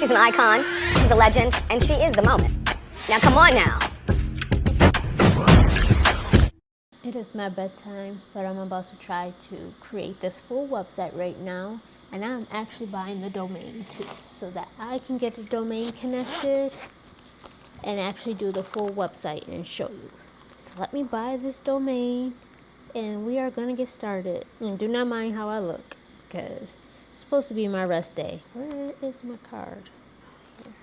She's an icon, she's a legend, and she is the moment. Now come on now. It is my bedtime, but I'm about to try to create this full website right now. And I'm actually buying the domain too, so that I can get the domain connected and actually do the full website and show you. So let me buy this domain and we are gonna get started. And do not mind how I look, because it's supposed to be my rest day. Where is my card? Here.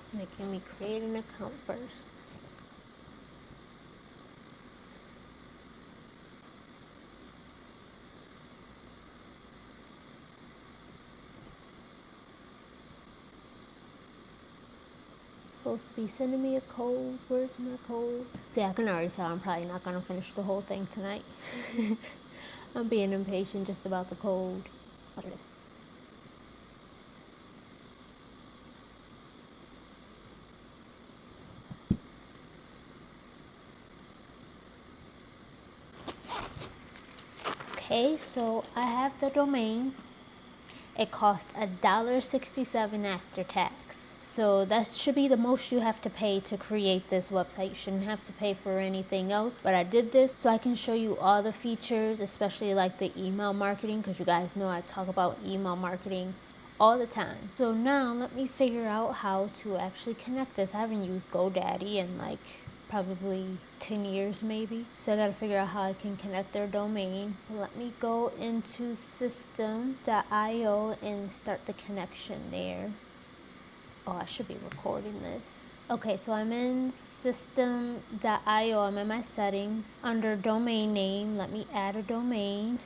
It's making me create an account first. Supposed to be sending me a code. Where's my code? See, I can already tell I'm probably not gonna finish the whole thing tonight. I'm being impatient just about the code. Oh, there it is. Okay, so I have the domain. It cost $1.67 after tax. So that should be the most you have to pay to create this website. You shouldn't have to pay for anything else. But I did this so I can show you all the features, especially like the email marketing, because you guys know I talk about email marketing all the time. So now let me figure out how to actually connect this. I haven't used GoDaddy in like probably 10 years maybe. So I gotta figure out how I can connect their domain. Let me go into system.io and start the connection there. Oh, I should be recording this. Okay, so I'm in system.io. I'm in my settings. Under domain name, let me add a domain.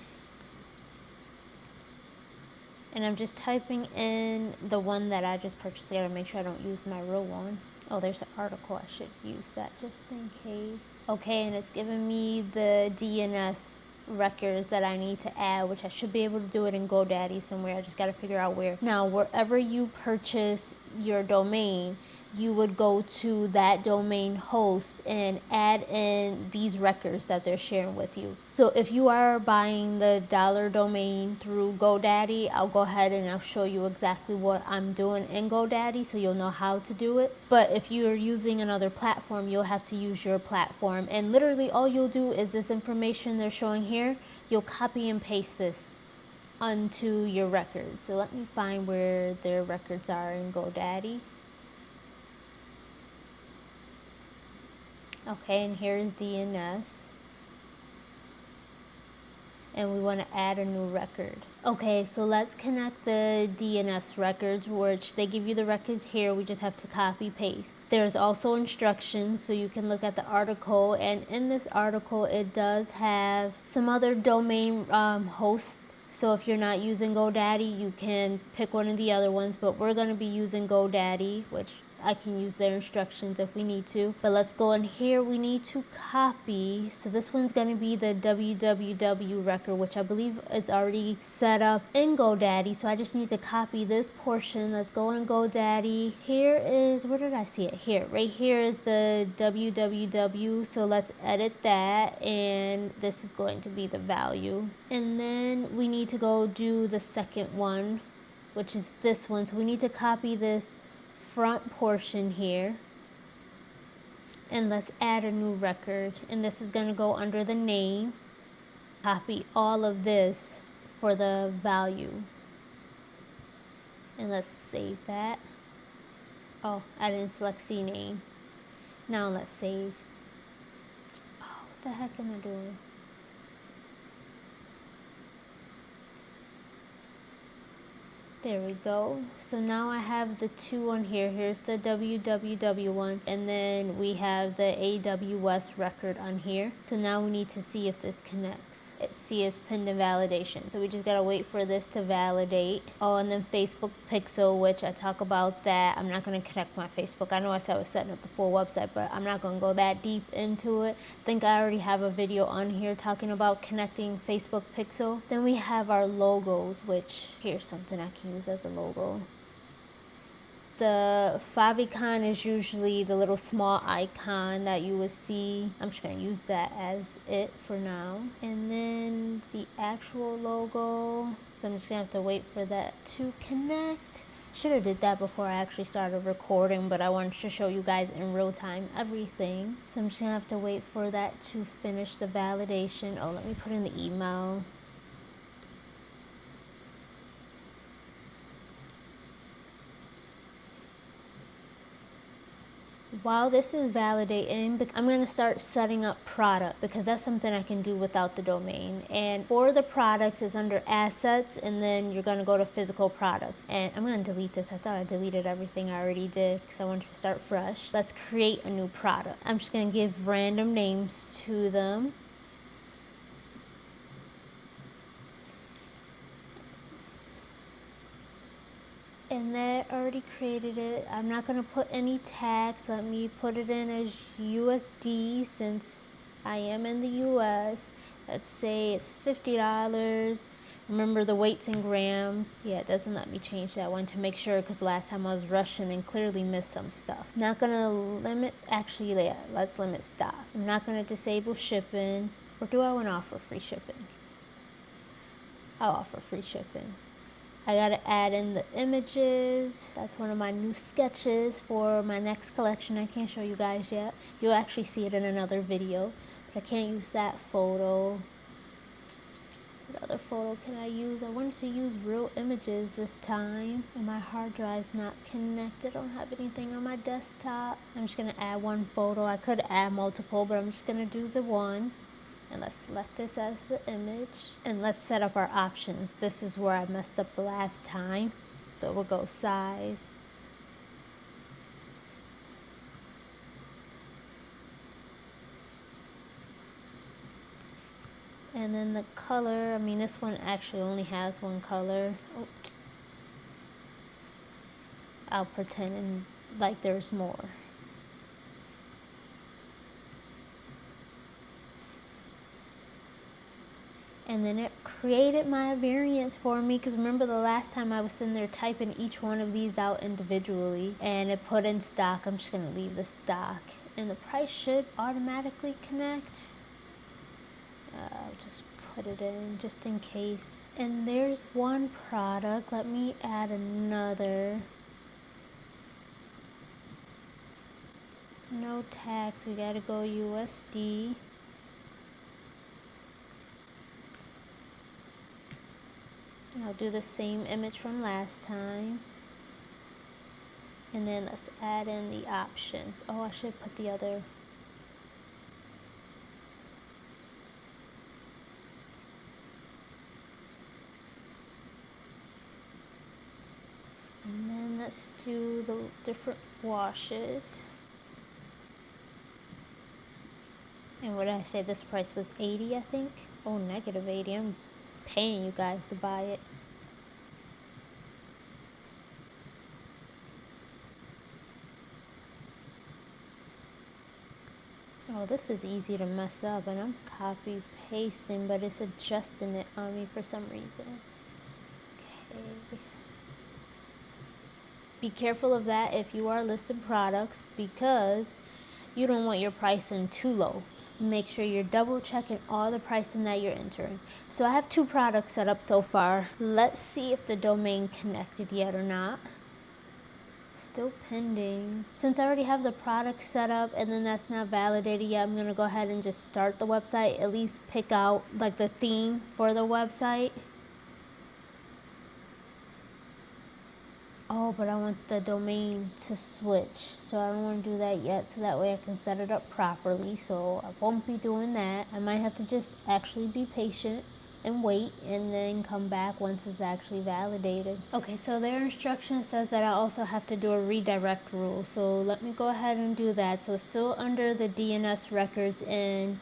And I'm just typing in the one that I just purchased. I gotta make sure I don't use my real one. Oh, there's an article. I should use that just in case. Okay, and it's giving me the DNS records that I need to add, which I should be able to do it in GoDaddy somewhere. I just got to figure out where. Now, wherever you purchase your domain, you would go to that domain host and add in these records that they're sharing with you. So if you are buying the dollar domain through GoDaddy, I'll go ahead and I'll show you exactly what I'm doing in GoDaddy so you'll know how to do it. But if you're using another platform, you'll have to use your platform. And literally all you'll do is this information they're showing here, you'll copy and paste this onto your records. So let me find where their records are in GoDaddy. Okay, and here is DNS. And we want to add a new record. Okay, so let's connect the DNS records, which they give you the records here. We just have to copy paste. There's also instructions, so you can look at the article. And in this article, it does have some other domain hosts. So if you're not using GoDaddy, you can pick one of the other ones. But we're going to be using GoDaddy, which I can use their instructions if we need to. But let's go in here. We need to copy. So this one's going to be the www record, which I believe is already set up in GoDaddy. So I just need to copy this portion. Let's go in GoDaddy. Here is, where did I see it? Here. Right here is the www. So let's edit that. And this is going to be the value. And then we need to go do the second one, which is this one. So we need to copy this front portion here, and let's add a new record, and this is going to go under the name. Copy all of this for the value, and let's save that. Oh, I didn't select CNAME. Now let's save. Oh, what the heck am I doing? There we go. So now I have the two on here. Here's the www one, and then we have the AWS record on here. So now we need to see if this connects. It's CS pending validation. So we just gotta wait for this to validate. Oh, and then Facebook Pixel, which I talk about that. I'm not gonna connect my Facebook. I know I said I was setting up the full website, but I'm not gonna go that deep into it. I think I already have a video on here talking about connecting Facebook Pixel. Then we have our logos, which here's something I can use as a logo. The favicon is usually the little small icon that you would see. I'm just going to use that as it for now. And then the actual logo, so I'm just going to have to wait for that to connect. Should have did that before I actually started recording, but I wanted to show you guys in real time everything. So I'm just gonna have to wait for that to finish the validation. Oh, let me put in the email. While this is validating, I'm going to start setting up product, because that's something I can do without the domain. And for the products is under assets, and then you're going to go to physical products. And I'm going to delete this. I thought I deleted everything I already did because I wanted to start fresh. Let's create a new product. I'm just going to give random names to them. And that already created it. I'm not going to put any tax. Let me put it in as USD since I am in the US. Let's say it's $50. Remember the weights in grams. Yeah, it doesn't let me change that one to make sure, because last time I was rushing and clearly missed some stuff. Not going to limit, actually, yeah, let's limit stock. I'm not going to disable shipping. Or do I want to offer free shipping? I'll offer free shipping. I gotta add in the images. That's one of my new sketches for my next collection. I can't show you guys yet. You'll actually see it in another video, but I can't use that photo. What other photo can I use? I wanted to use real images this time, and my hard drive's not connected. I don't have anything on my desktop. I'm just gonna add one photo. I could add multiple, but I'm just gonna do the one. And let's select this as the image, and let's set up our options. This is where I messed up the last time. So we'll go size. And then the color, I mean, this one actually only has one color. Oh. I'll pretend like there's more. And then it created my variants for me, because remember the last time I was sitting there typing each one of these out individually, and it put in stock. I'm just gonna leave the stock, and the price should automatically connect. I'll just put it in just in case. And there's one product. Let me add another. No tax, we gotta go USD. I'll do the same image from last time. And then let's add in the options. Oh, I should put the other. And then let's do the different washes. And what did I say? This price was 80, I think. Oh, negative 80. I'm paying you guys to buy it. Oh, this is easy to mess up, and I'm copy pasting, but it's adjusting it on me for some reason. Okay. Be careful of that if you are listing products, because you don't want your pricing too low. Make sure you're double checking all the pricing that you're entering. So I have 2 products set up so far. Let's see if the domain connected yet or not. Still pending. Since I already have the product set up and then that's not validated yet, I'm gonna go ahead and just start the website, at least pick out like the theme for the website. Oh, but I want the domain to switch, so I don't want to do that yet, so that way I can set it up properly. So I won't be doing that. I might have to just actually be patient and wait, and then come back once it's actually validated. Okay, so their instruction says that I also have to do a redirect rule, so let me go ahead and do that. So it's still under the DNS records in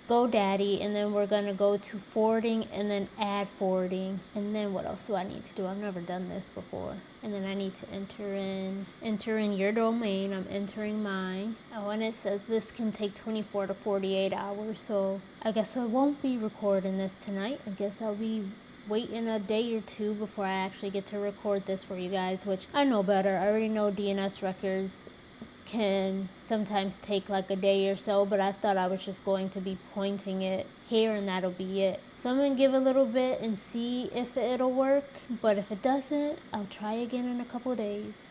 GoDaddy, and then we're gonna go to forwarding and then add forwarding. And then what else do I need to do? I've never done this before. And then I need to enter in your domain. I'm entering mine. Oh, and it says this can take 24 to 48 hours. So I guess I won't be recording this tonight. I guess I'll be waiting a day or 2 before I actually get to record this for you guys, which I know better. I already know DNS records can sometimes take like a day or so, but I thought I was just going to be pointing it here and that'll be it. So I'm going to give a little bit and see if it'll work, but if it doesn't, I'll try again in a couple days.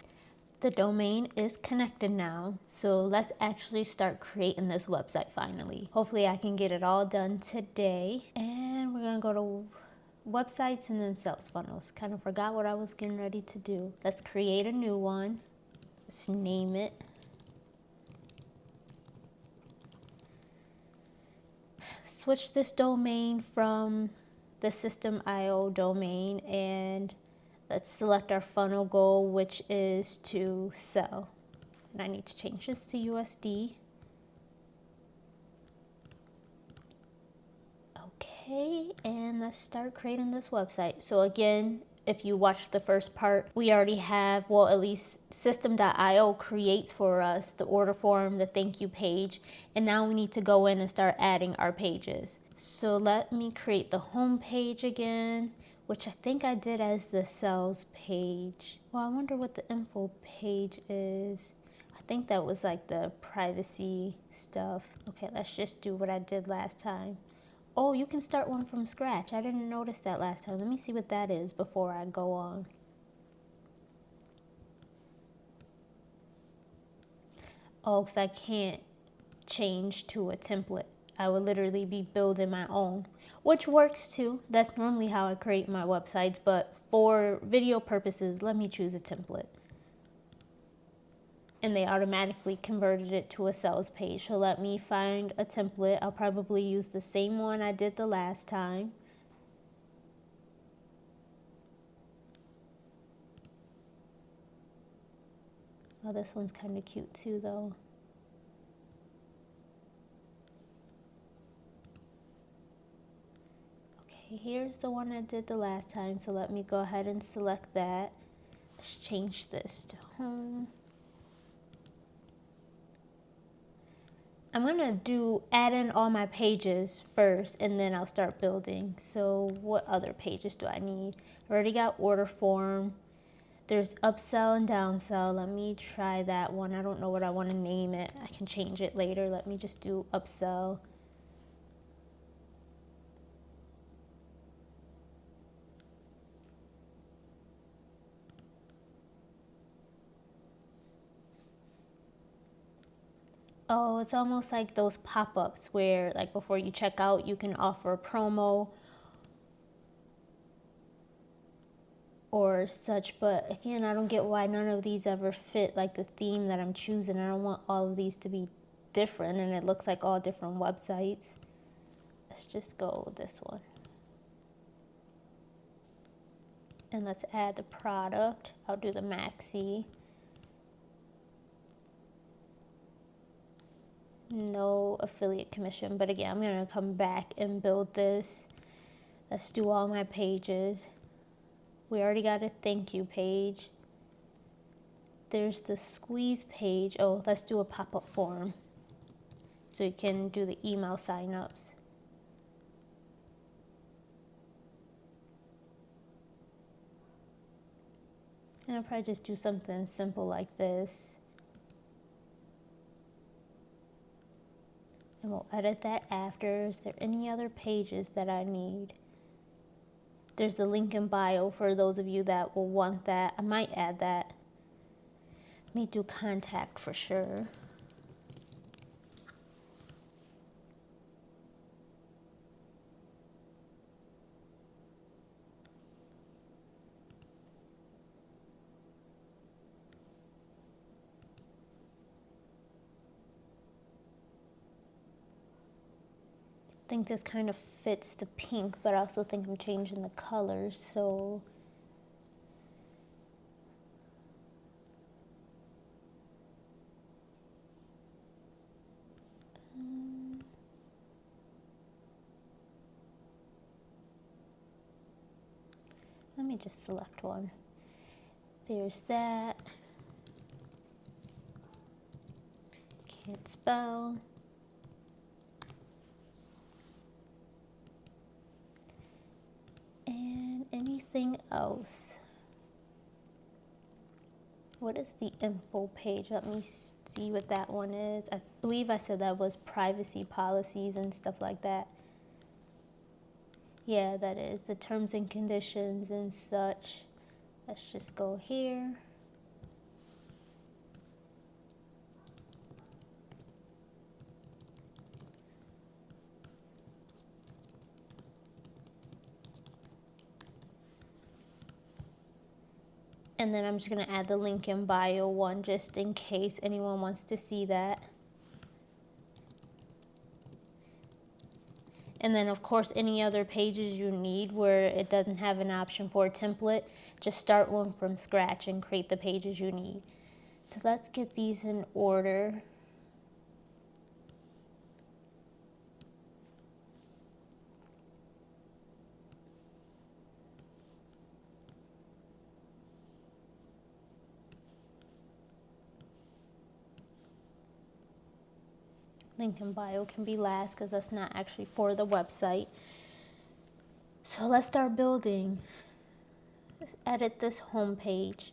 The domain is connected now, so let's actually start creating this website finally. Hopefully I can get it all done today, and we're gonna go to websites and then sales funnels. Kind of forgot what I was getting ready to do. Let's create a new one. Let's name it. Switch this domain from the system.io domain, and let's select our funnel goal, which is to sell. And I need to change this to USD. Okay, and let's start creating this website. So again, if you watched the first part, we already have, well, at least system.io creates for us the order form, the thank you page, and now we need to go in and start adding our pages. So let me create the home page again, which I think I did as the sales page. Well, I wonder what the info page is. I think that was like the privacy stuff. Okay, let's just do what I did last time. Oh, you can start one from scratch. I didn't notice that last time. Let me see what that is before I go on. Oh, because I can't change to a template. I would literally be building my own, which works too. That's normally how I create my websites, but for video purposes, let me choose a template. And they automatically converted it to a sales page. So let me find a template. I'll probably use the same one I did the last time. Oh, this one's kind of cute too, though. Okay, here's the one I did the last time. So let me go ahead and select that. Let's change this to home. I'm gonna add in all my pages first, and then I'll start building. So what other pages do I need? I already got order form. There's upsell and downsell. Let me try that one. I don't know what I want to name it. I can change it later. Let me just do upsell. Oh, it's almost like those pop-ups where, like, before you check out, you can offer a promo or such. But again, I don't get why none of these ever fit like the theme that I'm choosing. I don't want all of these to be different, and it looks like all different websites. Let's just go with this one. And let's add the product. I'll do the maxi. No affiliate commission, but again, I'm gonna come back and build this. Let's do all my pages. We already got a thank you page. There's the squeeze page. Oh, let's do a pop-up form so you can do the email sign-ups. And I'll probably just do something simple like this. And we'll edit that after. Is there any other pages that I need? There's the link in bio for those of you that will want that. I might add that. Let me do contact for sure. I think this kind of fits the pink, but I also think I'm changing the colors, so let me just select one. There's that. Can't spell. And anything else? What is the info page? Let me see what that one is. I believe I said that was privacy policies and stuff like that. Yeah, that is the terms and conditions and such. Let's just go here. And then I'm just going to add the link in bio one just in case anyone wants to see that. And then of course any other pages you need where it doesn't have an option for a template, just start one from scratch and create the pages you need. So let's get these in order. Link in bio can be last because that's not actually for the website. So let's start building. Let's edit this home page.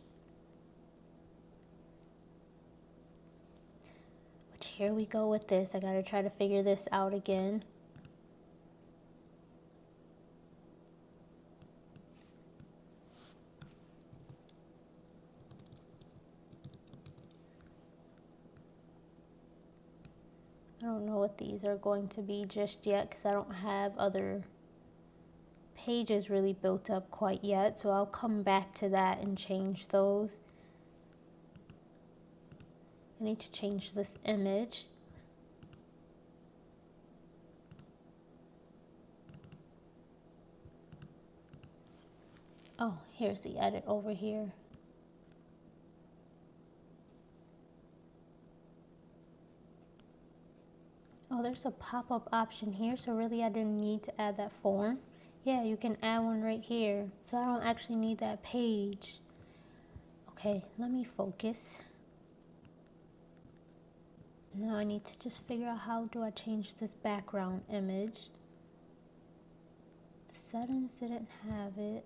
Which here we go with this. I gotta try to figure this out again. I don't know what these are going to be just yet because I don't have other pages really built up quite yet, so I'll come back to that and change those. I need to change this image. Oh, here's the edit over here. Oh, there's a pop-up option here, so really I didn't need to add that form. Yeah, you can add one right here, so I don't actually need that page. Okay, let me focus. Now I need to just figure out how do I change this background image. The settings didn't have it.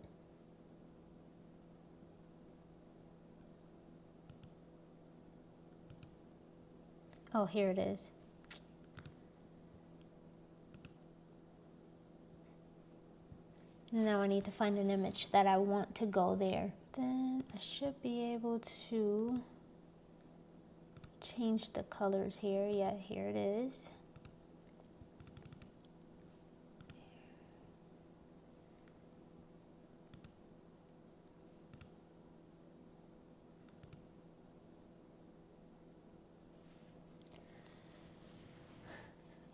Oh, here it is. Now I need to find an image that I want to go there. Then I should be able to change the colors here. Yeah, here it is.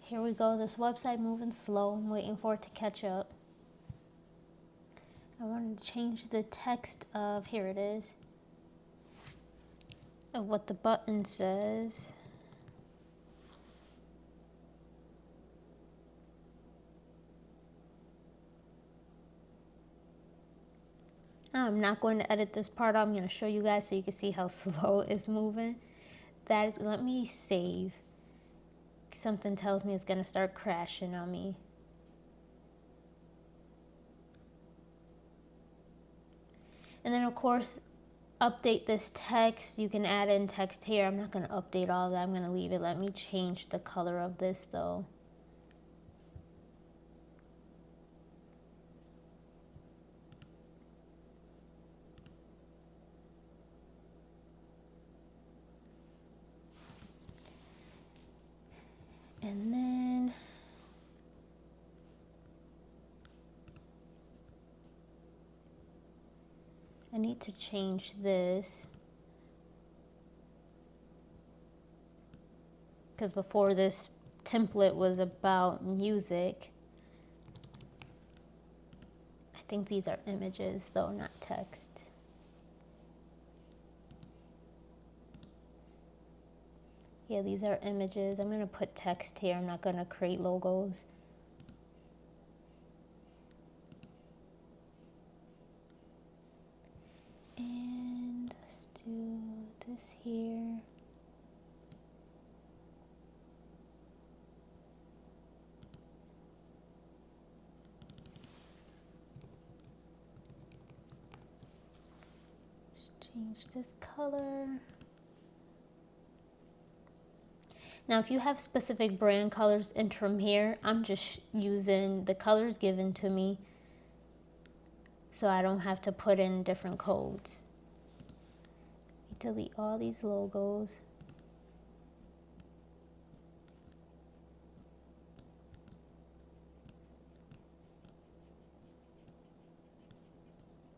Here we go. This website moving slow. I'm waiting for it to catch up. I wanted to change the text of, here it is, of what the button says. I'm not going to edit this part. I'm going to show you guys so you can see how slow it's moving. That is, let me save. Something tells me it's going to start crashing on me. And then of course, update this text. You can add in text here. I'm not going to update all of that. I'm going to leave it. Let me change the color of this though. And then I need to change this because before this template was about music. I think these are images though, not text. Yeah, these are images. I'm going to put text here. I'm not going to create logos. And let's do this here. Let's Change this color. Now, if you have specific brand colors, enter them here. I'm just using the colors given to me so I don't have to put in different codes. Delete all these logos.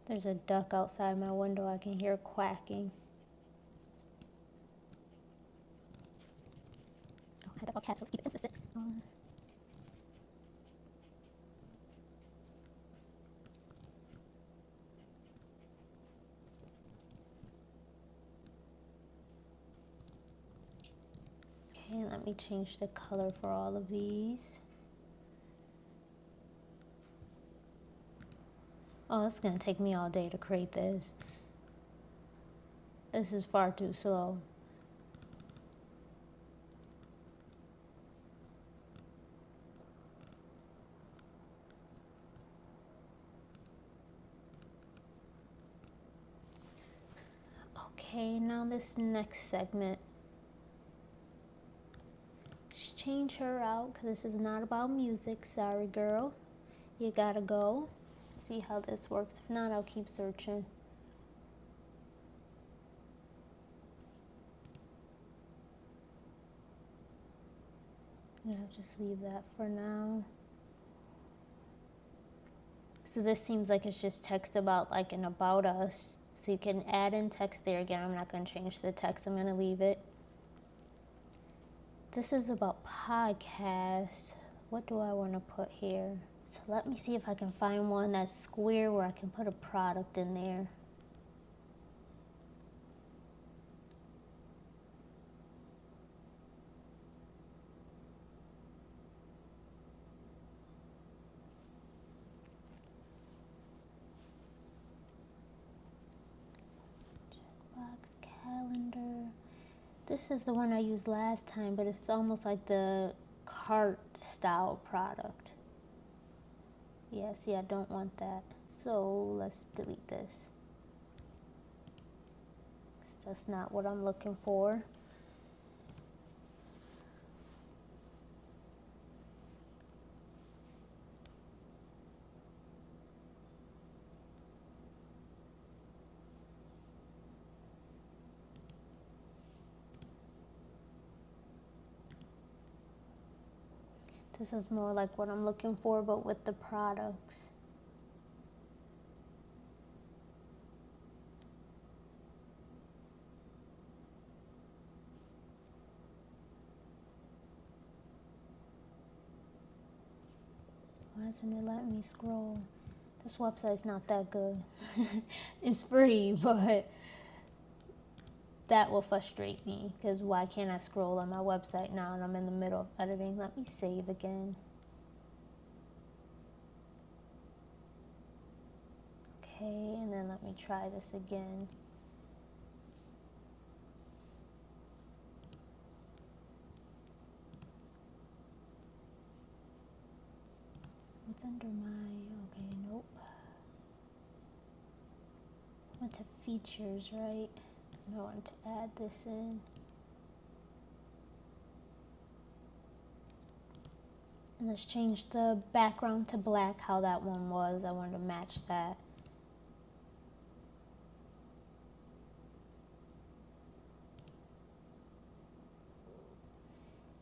There's a duck outside my window. I can hear quacking. Oh, I had all caps, so let's keep it consistent. Okay, let me change the color for all of these. Oh, it's gonna take me all day to create this. This is far too slow. Okay, now this next segment. Just change her out because this is not about music. Sorry, girl. You gotta go. See how this works. If not, I'll keep searching. I'll just leave that for now. So this seems like it's just text about like an about us. So you can add in text there. Again, I'm not going to change the text. I'm going to leave it. This is about podcast. What do I want to put here? So let me see if I can find one that's square where I can put a product in there. Checkbox, calendar. This is the one I used last time, but it's almost like the cart style product. Yeah, see, I don't want that. So let's delete this. That's not what I'm looking for. This is more like what I'm looking for, but with the products. Why isn't it letting me scroll? This website's not that good. It's free, but that will frustrate me because why can't I scroll on my website now and I'm in the middle of editing? Let me save again. Okay, and then let me try this again. What's under my, okay, nope. Went to features, right? I want to add this in. And let's change the background to black, how that one was. I wanted to match that.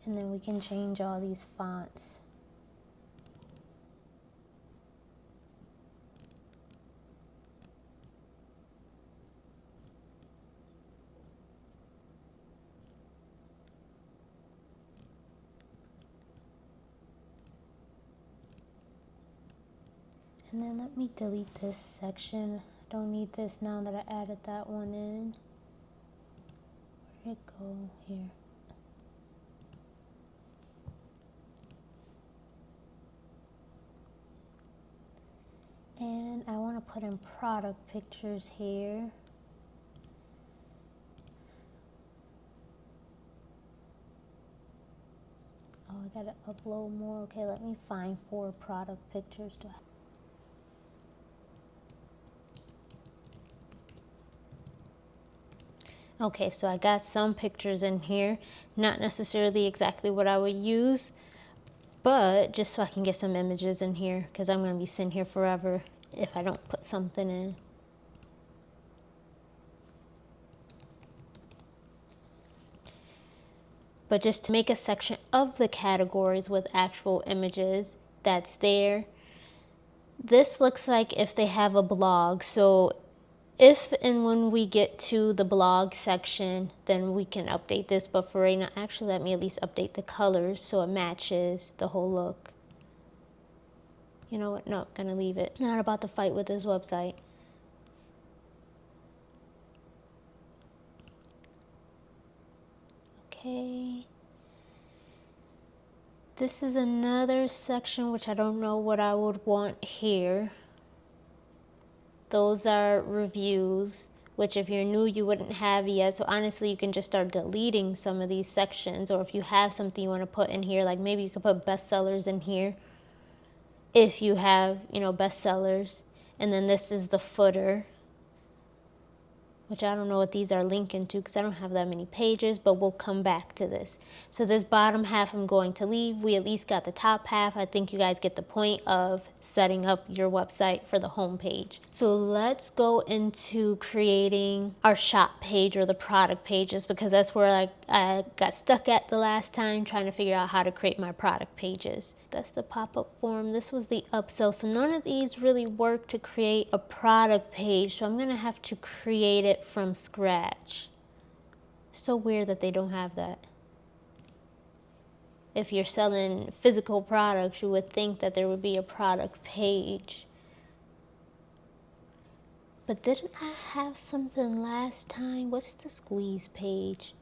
And then we can change all these fonts. And then let me delete this section. I don't need this now that I added that one in. Where did it go? Here. And I want to put in product pictures here. Oh, I gotta upload more. Okay, let me find 4 product pictures. Okay, so I got some pictures in here, not necessarily exactly what I would use, but just so I can get some images in here, because I'm going to be sitting here forever if I don't put something in. But just to make a section of the categories with actual images that's there. This looks like if they have a blog, so if and when we get to the blog section, then we can update this. But for right now, actually, let me at least update the colors so it matches the whole look. You know what? No, gonna leave it. Not about to fight with this website. Okay. This is another section which I don't know what I would want here. Those are reviews, which if you're new, you wouldn't have yet. So honestly, you can just start deleting some of these sections. Or if you have something you want to put in here, like maybe you could put bestsellers in here. If you have, bestsellers. And then this is the footer, which I don't know what these are linking to because I don't have that many pages, but we'll come back to this. So this bottom half I'm going to leave. We at least got the top half. I think you guys get the point of setting up your website for the home page. So let's go into creating our shop page or the product pages, because that's where I got stuck at the last time, trying to figure out how to create my product pages. That's the pop-up form. This was the upsell. So none of these really work to create a product page. So I'm going to have to create it from scratch. So weird that they don't have that. If you're selling physical products, you would think that there would be a product page. But didn't I have something last time? What's the squeeze page?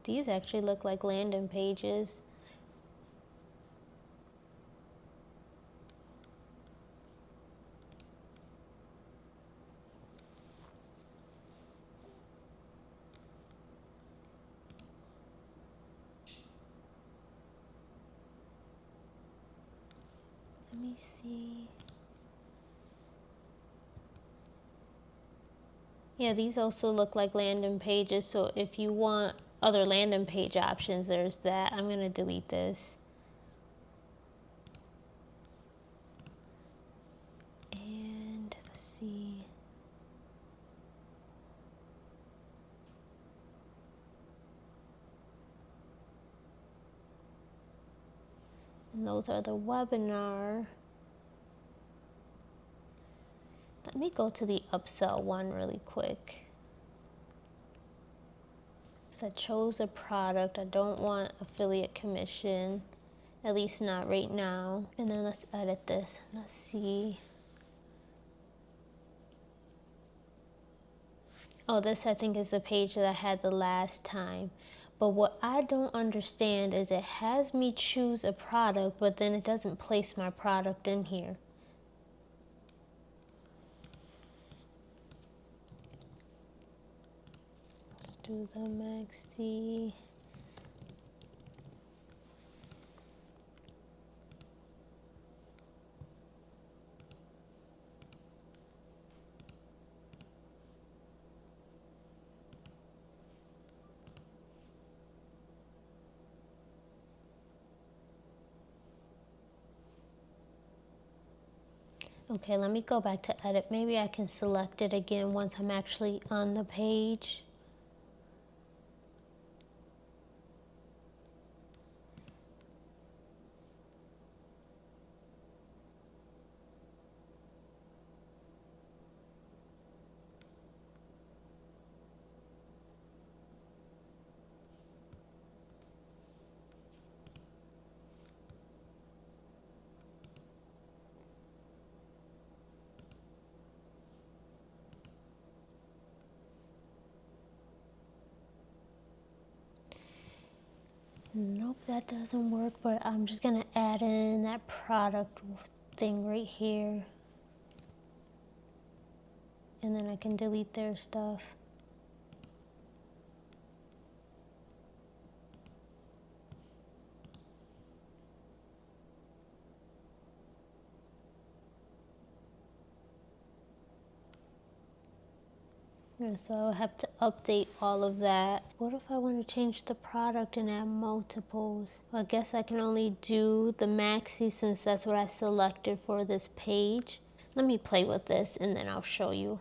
These actually look like landing pages. Let me see. Yeah, these also look like landing pages. So if you want other landing page options, there's that. I'm going to delete this. And let's see. And those are the webinar. Let me go to the upsell one really quick. So I chose a product. I don't want affiliate commission, at least not right now. And then let's edit this. Let's see. Oh, this I think is the page that I had the last time. But what I don't understand is it has me choose a product, but then it doesn't place my product in here. Let's do the maxi. Okay, let me go back to edit. Maybe I can select it again once I'm actually on the page. Nope, that doesn't work, but I'm just gonna add in that product thing right here. and then I can delete their stuff. And so I'll have to update all of that. What if I want to change the product and add multiples? I guess I can only do the maxi since that's what I selected for this page. Let me play with this and then I'll show you.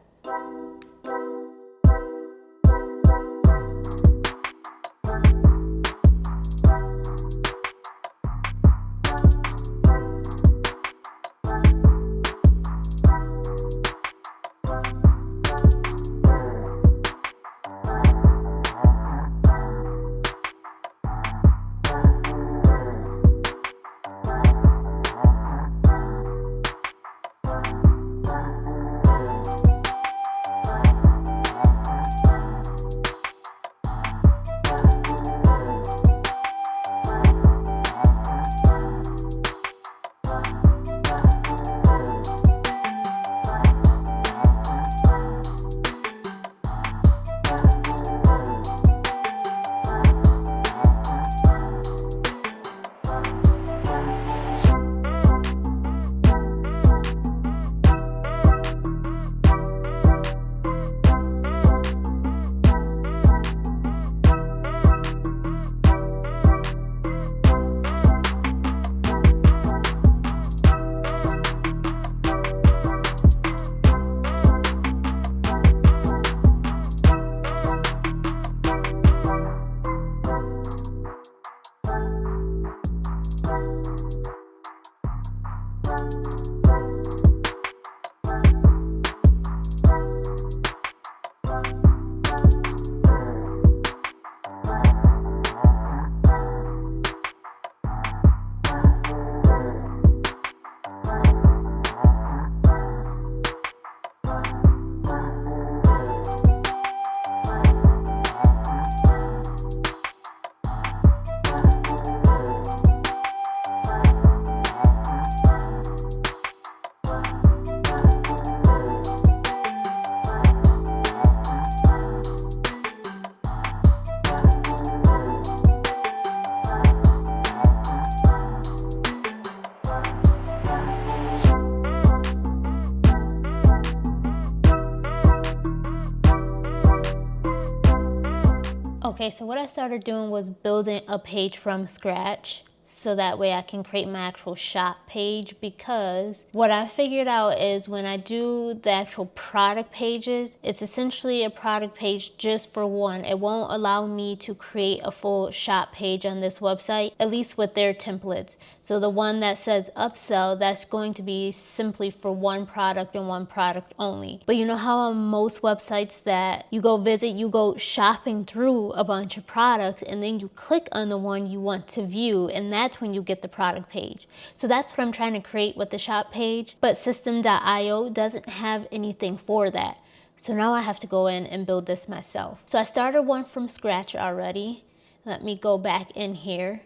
Okay, so what I started doing was building a page from scratch so that way I can create my actual shop page, because what I figured out is when I do the actual product pages, it's essentially a product page just for one. It won't allow me to create a full shop page on this website, at least with their templates. So the one that says upsell, that's going to be simply for one product and one product only. But you know how on most websites that you go visit, you go shopping through a bunch of products and then you click on the one you want to view, and that's when you get the product page. So that's what I'm trying to create with the shop page, but system.io doesn't have anything for that. So now I have to go in and build this myself. So I started one from scratch already. Let me go back in here.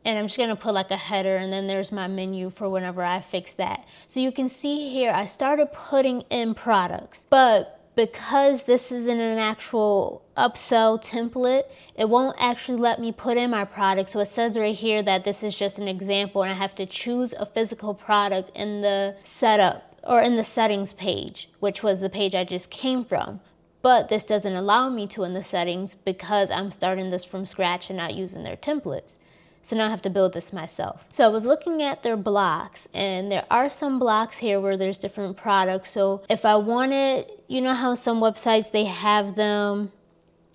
And I'm just gonna put like a header, and then there's my menu for whenever I fix that. So you can see here, I started putting in products, but because this isn't an actual upsell template, it won't actually let me put in my product. So it says right here that this is just an example and I have to choose a physical product in the setup or in the settings page, which was the page I just came from. But this doesn't allow me to in the settings because I'm starting this from scratch and not using their templates. So now I have to build this myself. So I was looking at their blocks, and there are some blocks here where there's different products. So if I wanted, you know how some websites, they have them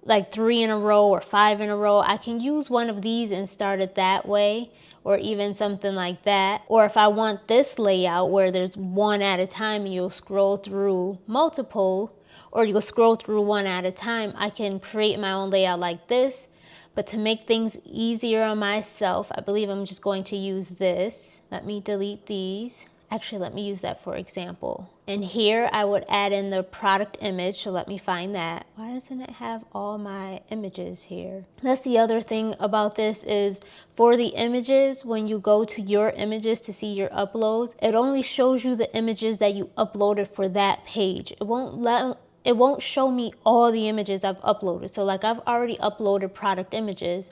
like 3 in a row or 5 in a row, I can use one of these and start it that way, or even something like that. Or if I want this layout where there's one at a time and you'll scroll through multiple, or you'll scroll through one at a time, I can create my own layout like this. But to make things easier on myself, I believe I'm just going to use this. Let me delete these. Actually, let me use that for example. And here I would add in the product image, so let me find that. Why doesn't it have all my images here? That's the other thing about this is for the images, when you go to your images to see your uploads, it only shows you the images that you uploaded for that page. It won't show me all the images I've uploaded. So like I've already uploaded product images.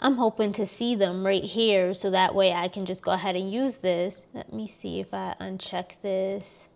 I'm hoping to see them right here so that way I can just go ahead and use this. Let me see if I uncheck this.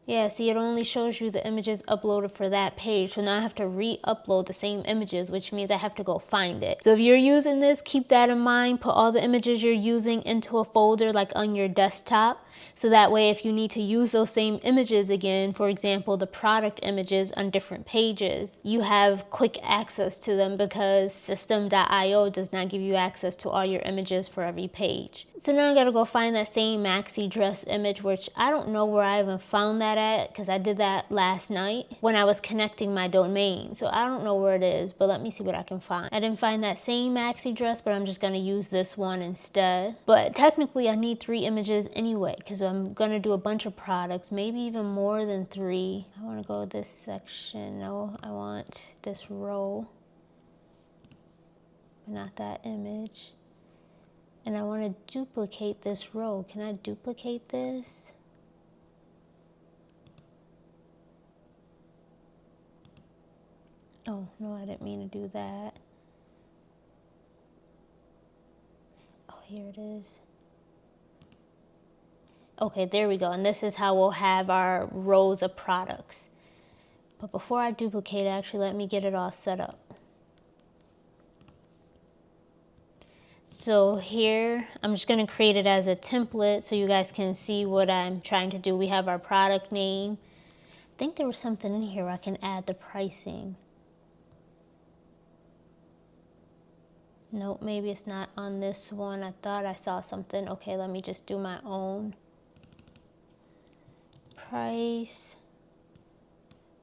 Yeah, see, it only shows you the images uploaded for that page. So now I have to re-upload the same images, which means I have to go find it. So if you're using this, keep that in mind. Put all the images you're using into a folder like on your desktop. So that way if you need to use those same images again, for example, the product images on different pages, you have quick access to them because system.io does not give you access to all your images for every page. So now I gotta go find that same maxi dress image, which I don't know where I even found that at because I did that last night when I was connecting my domain. So I don't know where it is, but let me see what I can find. I didn't find that same maxi dress, but I'm just gonna use this one instead. But technically I need 3 images anyway because I'm gonna do a bunch of products, maybe even more than 3. I wanna go this section. No, I want this row, but not that image. And I want to duplicate this row. Can I duplicate this? Oh, no, I didn't mean to do that. Oh, here it is. Okay, there we go. And this is how we'll have our rows of products. But before I duplicate it, actually, let me get it all set up. So here, I'm just going to create it as a template so you guys can see what I'm trying to do. We have our product name. I think there was something in here where I can add the pricing. Nope, maybe it's not on this one. I thought I saw something. Okay, let me just do my own. Price.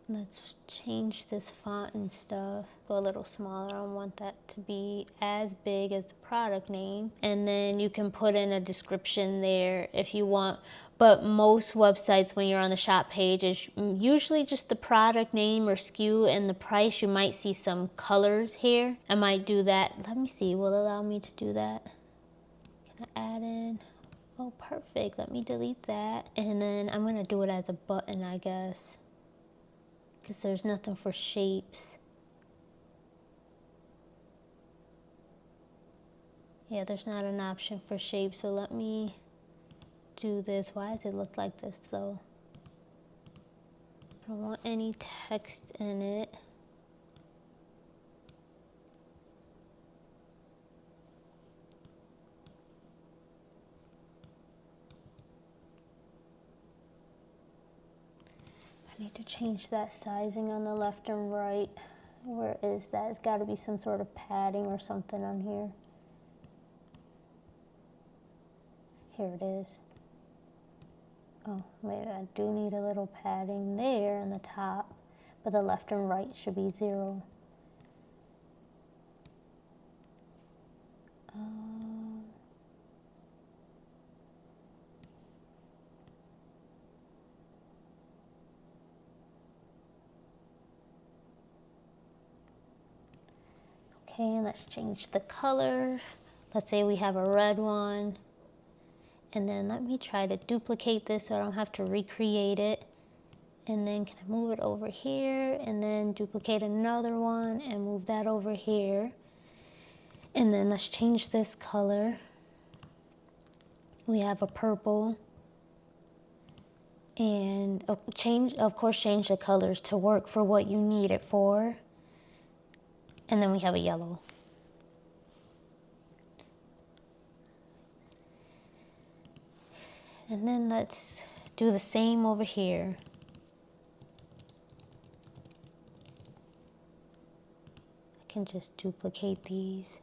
Let's change this font and stuff. Go a little smaller. I don't want that to be as big as the product name. And then you can put in a description there if you want. But most websites, when you're on the shop page, is usually just the product name or SKU and the price. You might see some colors here. I might do that. Let me see. Will it allow me to do that? Can I add in? Oh, perfect. Let me delete that. And then I'm going to do it as a button, I guess, because there's nothing for shapes. Yeah, there's not an option for shapes. So let me do this. Why does it look like this though? I don't want any text in it. I need to change that sizing on the left and right. Where is that? It's got to be some sort of padding or something on here. Here it is. Oh, maybe I do need a little padding there on the top, but the left and right should be 0. Okay, and let's change the color. Let's say we have a red one. And then let me try to duplicate this so I don't have to recreate it. And then can I move it over here and then duplicate another one and move that over here. And then let's change this color. We have a purple. And of course, change the colors to work for what you need it for. And then we have a yellow. And then let's do the same over here. I can just duplicate these.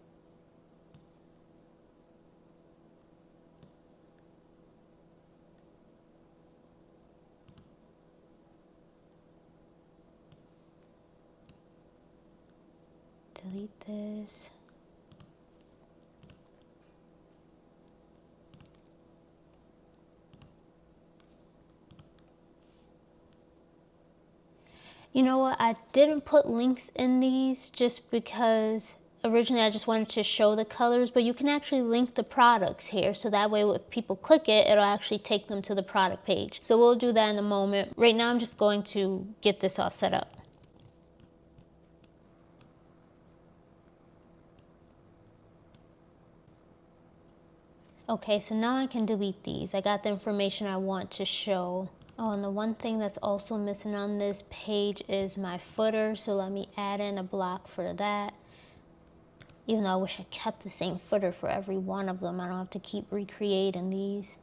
Delete this. You know what, I didn't put links in these just because originally I just wanted to show the colors, but you can actually link the products here, so that way if people click it, it'll actually take them to the product page. So we'll do that in a moment. Right now I'm just going to get this all set up. Okay, so now I can delete these. I got the information I want to show. Oh, and the one thing that's also missing on this page is my footer, so let me add in a block for that. Even though I wish I kept the same footer for every one of them, I don't have to keep recreating these.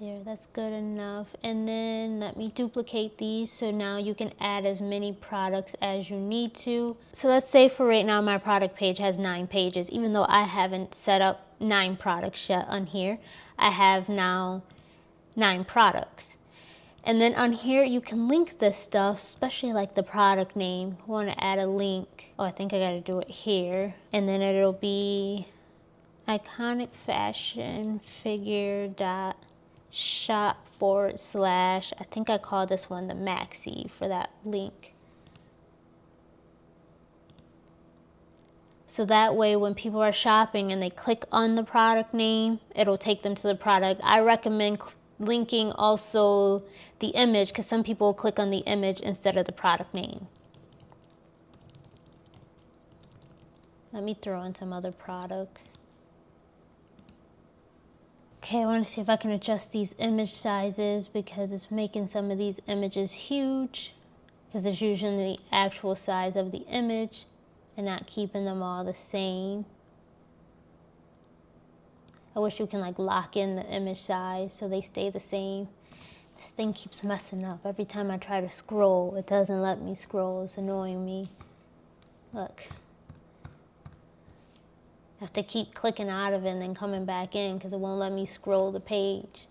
There, that's good enough. And then let me duplicate these so now you can add as many products as you need to. So let's say for right now my product page has 9 pages, even though I haven't set up 9 products yet on here. I have now 9 products. And then on here you can link this stuff, especially like the product name. I want to add a link. Oh, I think I got to do it here. And then it'll be iconic fashion figure dot shop / I think I call this one the maxi for that link. So that way when people are shopping and they click on the product name, it'll take them to the product. I recommend linking also the image, because some people will click on the image instead of the product name. Let me throw in some other products. Okay, I want to see if I can adjust these image sizes, because it's making some of these images huge, because it's usually the actual size of the image and not keeping them all the same. I wish you can like lock in the image size so they stay the same. This thing keeps messing up. Every time I try to scroll, it doesn't let me scroll. It's annoying me. Look. I have to keep clicking out of it and then coming back in because it won't let me scroll the page.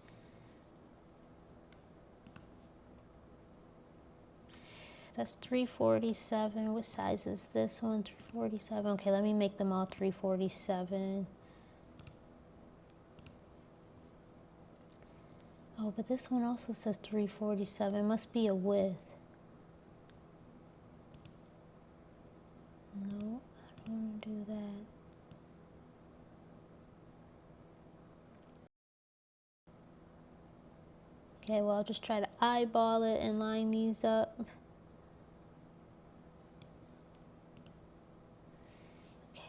That's 347. What size is this one? 347. Okay, let me make them all 347. Oh, but this one also says 347. It must be a width. No, I don't want to do that. Okay, well, I'll just try to eyeball it and line these up. Okay.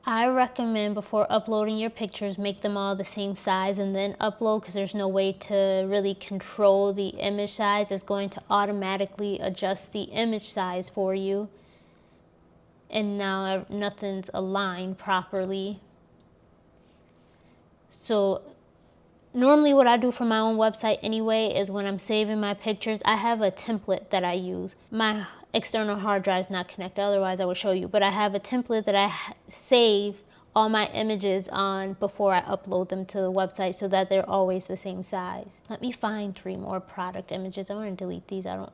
I recommend before uploading your pictures, make them all the same size and then upload, because there's no way to really control the image size. It's going to automatically adjust the image size for you. And now nothing's aligned properly. So normally what I do for my own website anyway is when I'm saving my pictures, I have a template that I use. My external hard drive is not connected, otherwise I would show you. But I have a template that I save all my images on before I upload them to the website so that they're always the same size. Let me find 3 more product images. I want to delete these. I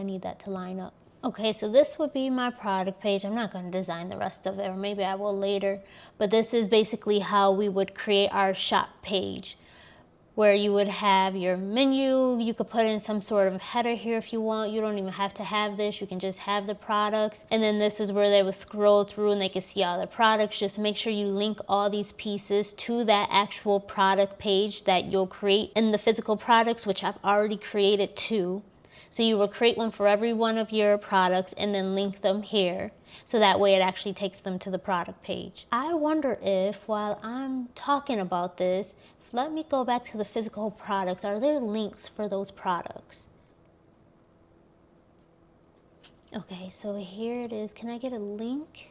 need that to line up. Okay, so this would be my product page. I'm not going to design the rest of it, or maybe I will later. But this is basically how we would create our shop page, where you would have your menu. You could put in some sort of header here if you want. You don't even have to have this. You can just have the products. And then this is where they would scroll through and they can see all the products. Just make sure you link all these pieces to that actual product page that you'll create in the physical products, which I've already created 2. So you will create one for every one of your products and then link them here. So that way it actually takes them to the product page. I wonder if, while I'm talking about this, let me go back to the physical products. Are there links for those products? Okay, so here it is. Can I get a link?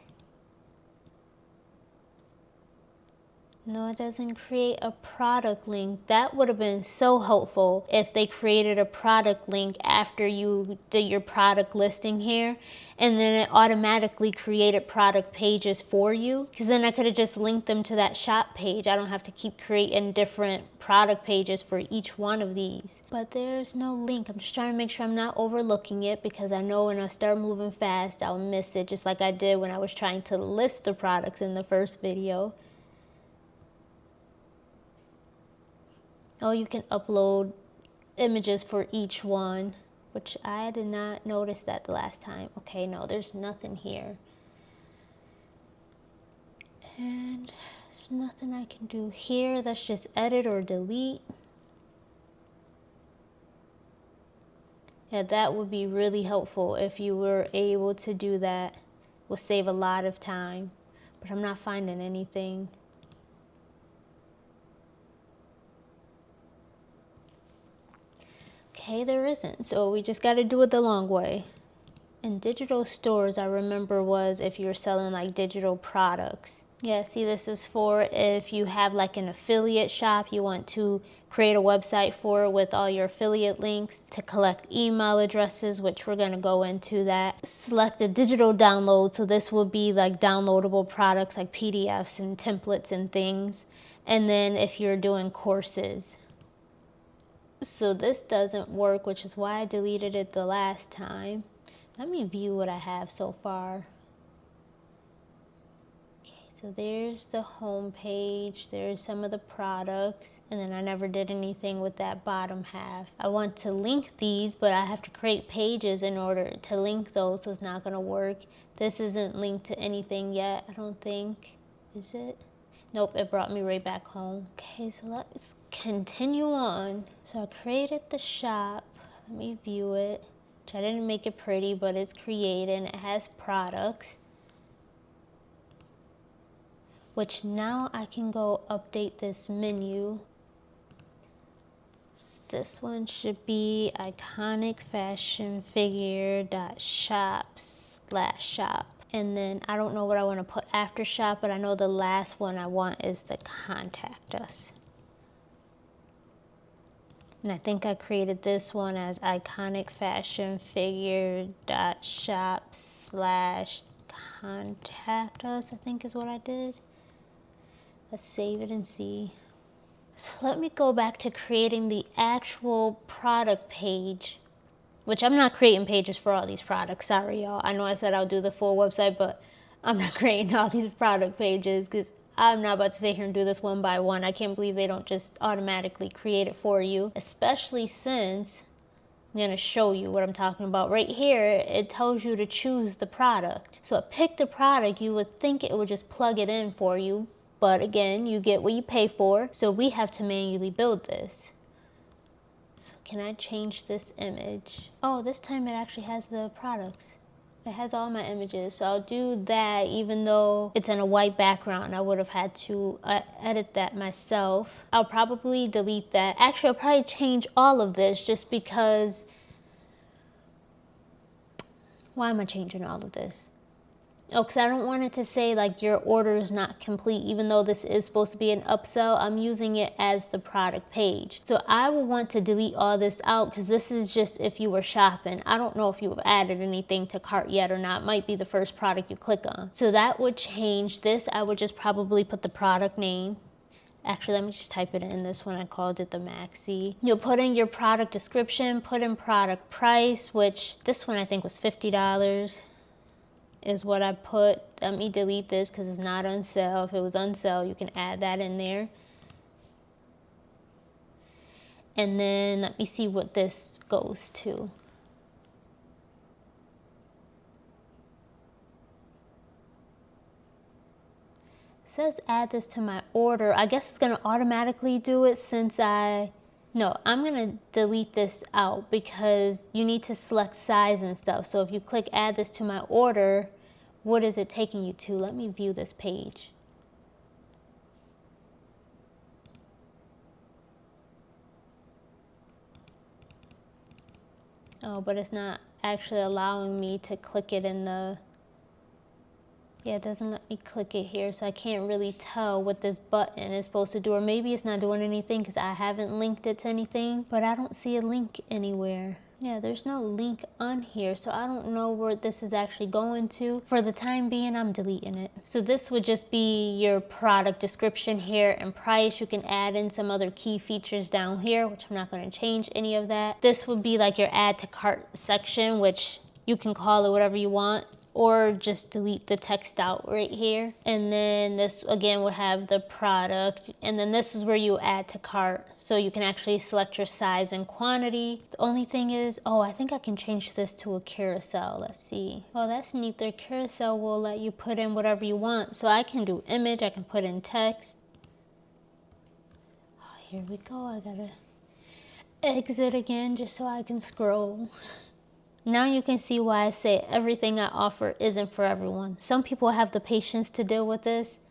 No, it doesn't create a product link. That would have been so helpful if they created a product link after you did your product listing here, and then it automatically created product pages for you, because then I could have just linked them to that shop page. I don't have to keep creating different product pages for each one of these. But there's no link. I'm just trying to make sure I'm not overlooking it, because I know when I start moving fast, I'll miss it, just like I did when I was trying to list the products in the first video. Oh, you can upload images for each one, which I did not notice that the last time. Okay, no, there's nothing here. And there's nothing I can do here. That's just edit or delete. Yeah, that would be really helpful if you were able to do that. Would save a lot of time, but I'm not finding anything. Okay, there isn't, so we just got to do it the long way. And digital stores, I remember, was if you're selling like digital products. Yeah, see, this is for if you have like an affiliate shop, you want to create a website for it with all your affiliate links to collect email addresses, which we're going to go into that. Select a digital download, so this will be like downloadable products like PDFs and templates and things. And then if you're doing courses. So this doesn't work, which is why I deleted it the last time. Let me view what I have so far. Okay, so there's the home page, there's some of the products, and then I never did anything with that bottom half. I want to link these, but I have to create pages in order to link those, so it's not gonna work. This isn't linked to anything yet, I don't think. Is it? Nope, it brought me right back home. Okay, so let's continue on. So I created the shop. Let me view it. I didn't make it pretty, but it's created and it has products, which now I can go update this menu. This one should be iconicfashionfigure.shop/shop. And then I don't know what I want to put after shop, but I know the last one I want is the contact us. And I think I created this one as iconicfashionfigure.shop/contact us, I think is what I did. Let's save it and see. So let me go back to creating the actual product page, which I'm not creating pages for all these products. Sorry, y'all. I know I said I'll do the full website, but I'm not creating all these product pages because I'm not about to sit here and do this one by one. I can't believe they don't just automatically create it for you, especially since I'm going to show you what I'm talking about. Right here, it tells you to choose the product. So I picked the product. You would think it would just plug it in for you, but again, you get what you pay for. So we have to manually build this. So can I change this image? Oh, this time it actually has the products. It has all my images, so I'll do that even though it's in a white background. I would have had to edit that myself. I'll probably delete that. Actually, I'll probably change all of this just because... Why am I changing all of this? Oh, because I don't want it to say like your order is not complete, even though this is supposed to be an upsell. I'm using it as the product page. So I will want to delete all this out because this is just if you were shopping. I don't know if you have added anything to cart yet or not. It might be the first product you click on. So that would change this. I would just probably put the product name. Actually, let me just type it in. This one I called it the Maxi. You'll put in your product description, put in product price, which this one I think was $50. Is what I put. Let me delete this because it's not on sale. If it was on sale, you can add that in there. And then let me see what this goes to. It says add this to my order. I guess it's going to automatically do it since No, I'm going to delete this out because you need to select size and stuff. So if you click add this to my order, what is it taking you to? Let me view this page. Oh, but it's not actually allowing me to click it in the... Yeah, it doesn't let me click it here, so I can't really tell what this button is supposed to do. Or maybe it's not doing anything because I haven't linked it to anything, but I don't see a link anywhere. Yeah, there's no link on here, so I don't know where this is actually going to. For the time being, I'm deleting it. So this would just be your product description here and price. You can add in some other key features down here, which I'm not going to change any of that. This would be like your add to cart section, which you can call it whatever you want. or just delete the text out right here. And then this again will have the product, and then this is where you add to cart, so you can actually select your size and quantity. The only thing is, oh, I think I can change this to a carousel. Let's see. Oh, that's neat. Their carousel will let you put in whatever you want. So I can do image, I can put in text. Oh, here we go. I gotta exit again just so I can scroll. Now you can see why I say everything I offer isn't for everyone. Some people have the patience to deal with this.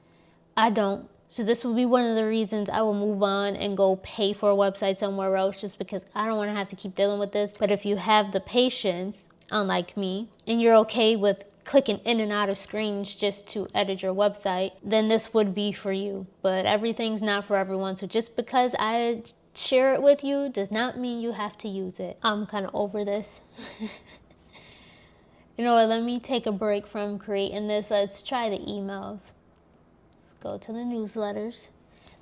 I don't. So this will be one of the reasons I will move on and go pay for a website somewhere else, just because I don't want to have to keep dealing with this. But if you have the patience, unlike me, and you're okay with clicking in and out of screens just to edit your website, then this would be for you. But everything's not for everyone. So just because I share it with you does not mean you have to use it. I'm kind of over this. You know what, let me take a break from creating this. Let's try the emails. Let's go to the newsletters.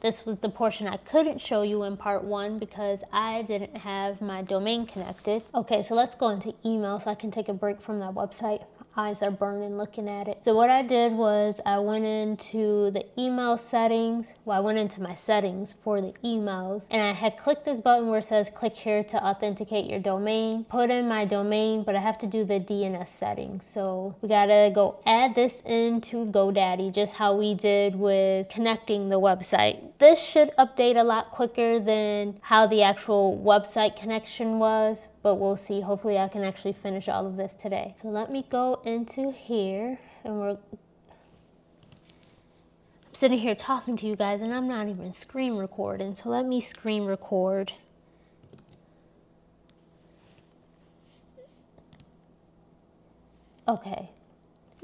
This was the portion I couldn't show you in part 1 because I didn't have my domain connected. Okay, so let's go into email so I can take a break from that website. Eyes are burning looking at it. So what I did was I went into the email settings. Well, I went into my settings for the emails, and I had clicked this button where it says click here to authenticate your domain. Put in my domain, but I have to do the DNS settings. So we gotta go add this into GoDaddy, just how we did with connecting the website. This should update a lot quicker than how the actual website connection was, but we'll see. Hopefully I can actually finish all of this today. So let me go into here, and I'm sitting here talking to you guys and I'm not even screen recording. So let me screen record. Okay.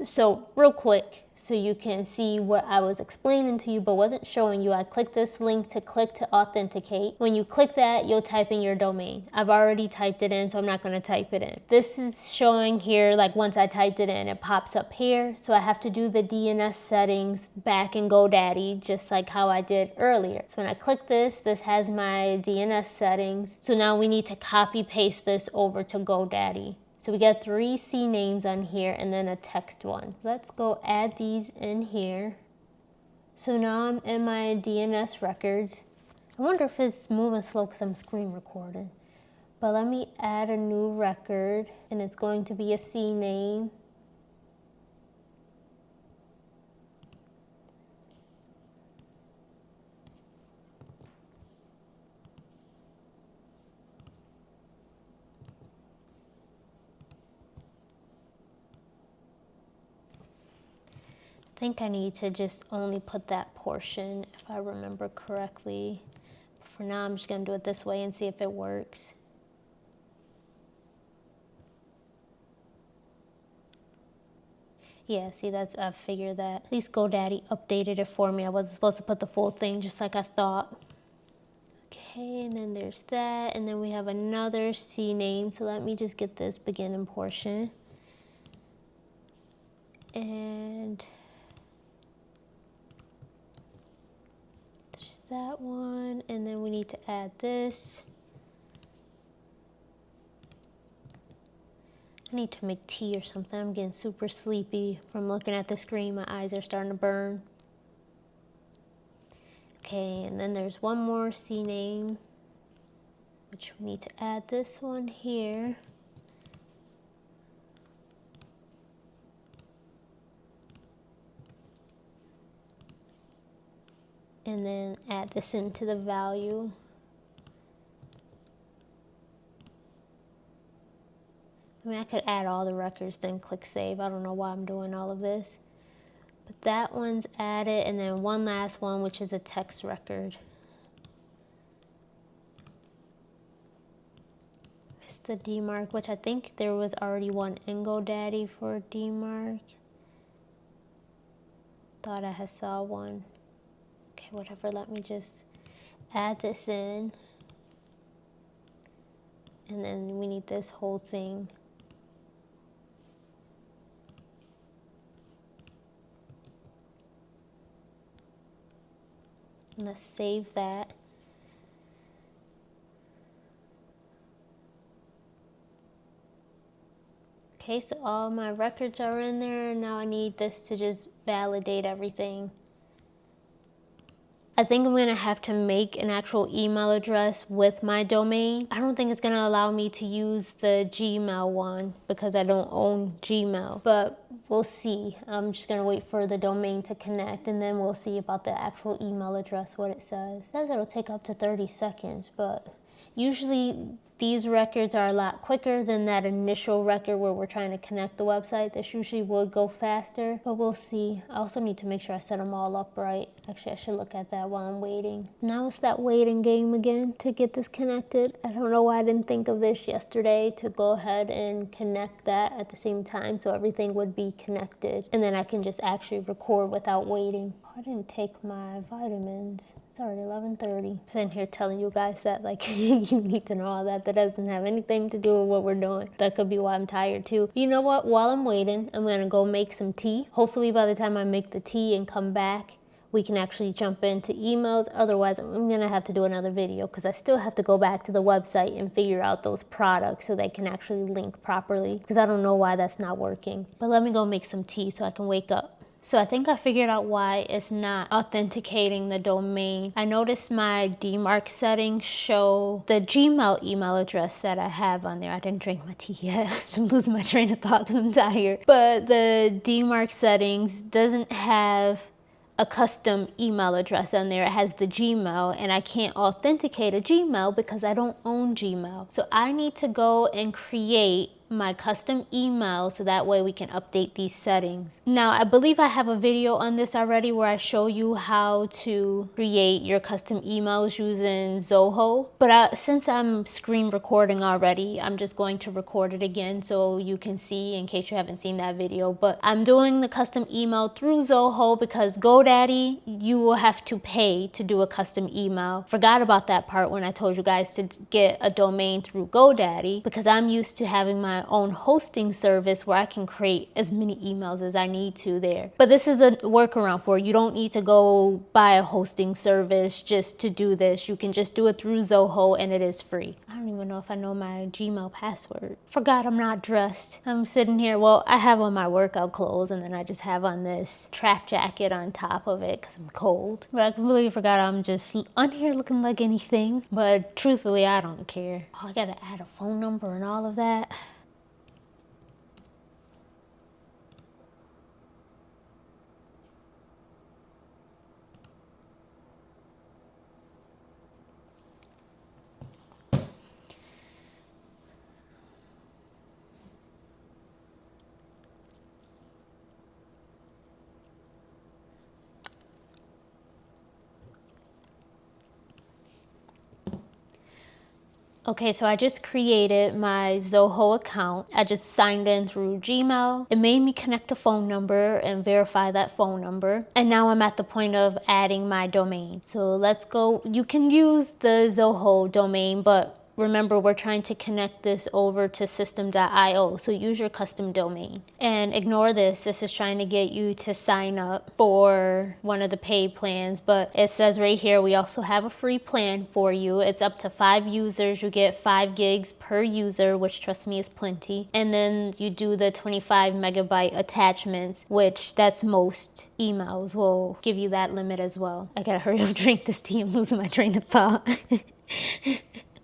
So real quick, so you can see what I was explaining to you but wasn't showing you, I clicked this link to click to authenticate. When you click that, you'll type in your domain. I've already typed it in, so I'm not going to type it in. This is showing here, like once I typed it in, it pops up here. So I have to do the DNS settings back in GoDaddy, just like how I did earlier. So when I click this, this has my DNS settings. So now we need to copy paste this over to GoDaddy. So we got 3 C names on here and then a text one. Let's go add these in here. So now I'm in my DNS records. I wonder if it's moving slow because I'm screen recording. But let me add a new record, and it's going to be a C name. I think I need to just only put that portion if I remember correctly. For now, I'm just going to do it this way and see if it works. Yeah, see, I figured that. At least GoDaddy updated it for me. I wasn't supposed to put the full thing just like I thought. Okay, and then there's that. And then we have another C name. So let me just get this beginning portion. And there's that one. And then we need to add this. I need to make tea or something. I'm getting super sleepy from looking at the screen. My eyes are starting to burn. Okay, and then there's one more C name, which we need to add this one here. And then add this into the value. I mean, I could add all the records, then click save. I don't know why I'm doing all of this. But that one's added, and then one last one, which is a text record. It's the DMARC, which I think there was already one in GoDaddy for DMARC. Thought I had saw one. Okay, whatever, let me just add this in. And then we need this whole thing. And let's save that. Okay, so all my records are in there, and now I need this to just validate everything. I think I'm gonna have to make an actual email address with my domain. I don't think it's gonna allow me to use the Gmail one because I don't own Gmail, but we'll see. I'm just gonna wait for the domain to connect, and then we'll see about the actual email address, what it says. It says it'll take up to 30 seconds, but usually these records are a lot quicker than that initial record where we're trying to connect the website. This usually would go faster, but we'll see. I also need to make sure I set them all up right. Actually, I should look at that while I'm waiting. Now it's that waiting game again to get this connected. I don't know why I didn't think of this yesterday to go ahead and connect that at the same time so everything would be connected. And then I can just actually record without waiting. I didn't take my vitamins. It's already 11:30. I'm sitting here telling you guys that like you need to know all that. That doesn't have anything to do with what we're doing. That could be why I'm tired too. You know what? While I'm waiting, I'm gonna go make some tea. Hopefully by the time I make the tea and come back, we can actually jump into emails. Otherwise, I'm gonna have to do another video because I still have to go back to the website and figure out those products so they can actually link properly because I don't know why that's not working. But let me go make some tea so I can wake up. So I think I figured out why it's not authenticating the domain. I noticed my DMARC settings show the Gmail email address that I have on there. I didn't drink my tea yet, so I'm losing my train of thought because I'm tired. But the DMARC settings doesn't have a custom email address on there. It has the Gmail, and I can't authenticate a Gmail because I don't own Gmail. So I need to go and create my custom email so that way we can update these settings. Now, I believe I have a video on this already where I show you how to create your custom emails using Zoho, but since I'm screen recording already, I'm just going to record it again so you can see in case you haven't seen that video. But I'm doing the custom email through Zoho because GoDaddy, you will have to pay to do a custom email. Forgot about that part when I told you guys to get a domain through GoDaddy because I'm used to having my own hosting service where I can create as many emails as I need to there. But this is a workaround for it. You don't need to go buy a hosting service just to do this. You can just do it through Zoho and it is free. I don't even know if I know my Gmail password. Forgot I'm not dressed. I'm sitting here, well, I have on my workout clothes and then I just have on this track jacket on top of it because I'm cold. But I completely forgot I'm just on here looking like anything. But truthfully, I don't care. Oh, I gotta add a phone number and all of that. Okay, so I just created my Zoho account. I just signed in through Gmail. It made me connect a phone number and verify that phone number. And now I'm at the point of adding my domain. So let's go. You can use the Zoho domain, but remember, we're trying to connect this over to system.io, so use your custom domain. And ignore this. This is trying to get you to sign up for one of the paid plans, but it says right here, we also have a free plan for you. It's up to 5 users. You get 5 gigs per user, which trust me is plenty. And then you do the 25 megabyte attachments, which that's most emails will give you that limit as well. I gotta hurry up and drink this tea. I'm losing my train of thought.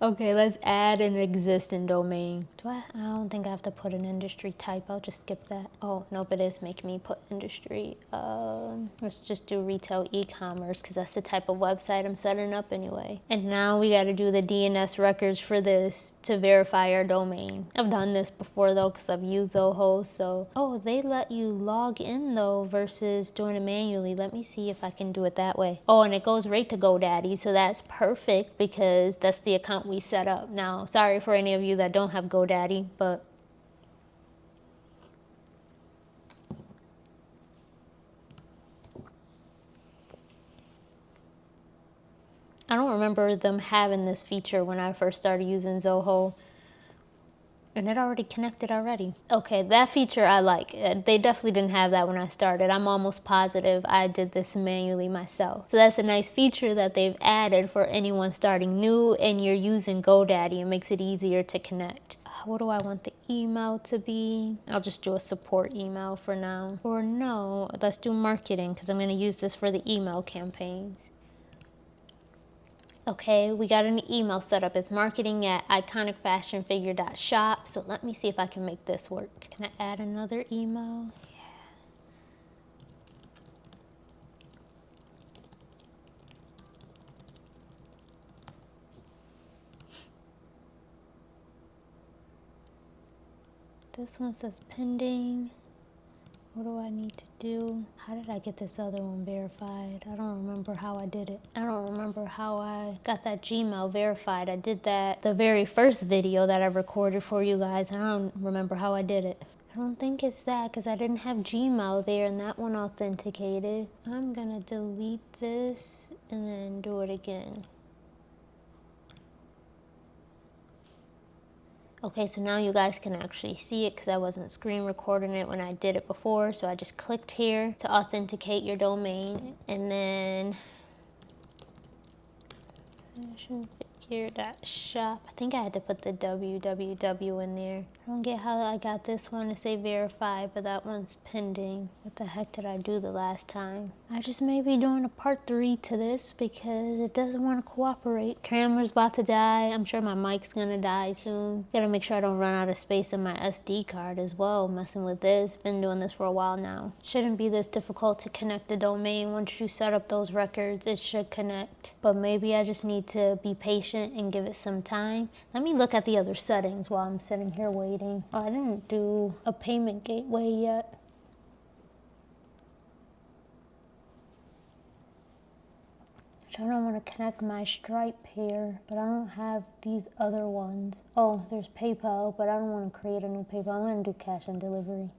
Okay, let's add an existing domain. I don't think I have to put an industry type. I'll just skip that. Oh, nope, it is making me put industry. Let's just do retail e-commerce because that's the type of website I'm setting up anyway. And now we got to do the DNS records for this to verify our domain. I've done this before though because I've used Zoho. So, oh, they let you log in though versus doing it manually. Let me see if I can do it that way. Oh, and it goes right to GoDaddy. So that's perfect because that's the account we set up. Now, sorry for any of you that don't have GoDaddy, but I don't remember them having this feature when I first started using Zoho. And it already connected already. Okay, that feature I like. They definitely didn't have that when I started. I'm almost positive I did this manually myself. So that's a nice feature that they've added for anyone starting new and you're using GoDaddy. It makes it easier to connect. what do I want the email to be? I'll just do a support email for now. Or no, let's do marketing because I'm going to use this for the email campaigns. Okay, we got an email set up. It's marketing@iconicfashionfigure.shop. So let me see if I can make this work. Can I add another email? This one says pending. What do I need to do? How did I get this other one verified? I don't remember how I did it. I don't remember how I got that Gmail verified. I did that the very first video that I recorded for you guys. I don't remember how I did it. I don't think it's that because I didn't have Gmail there and that one authenticated. I'm gonna delete this and then do it again. Okay, so now you guys can actually see it because I wasn't screen recording it when I did it before. So I just clicked here to authenticate your domain and then fashionfigure.shop. I think I had to put the www in there. I don't get how I got this one to say verified, but that one's pending. What the heck did I do the last time? I just may be doing a part 3 to this because it doesn't want to cooperate. Camera's about to die. I'm sure my mic's gonna die soon. Gotta make sure I don't run out of space in my SD card as well, messing with this. Been doing this for a while now. Shouldn't be this difficult to connect the domain. Once you set up those records, it should connect. But maybe I just need to be patient and give it some time. Let me look at the other settings while I'm sitting here waiting. Oh, I didn't do a payment gateway yet. I don't want to connect my Stripe here, but I don't have these other ones. Oh, there's PayPal, but I don't want to create a new PayPal. I'm going to do cash on delivery.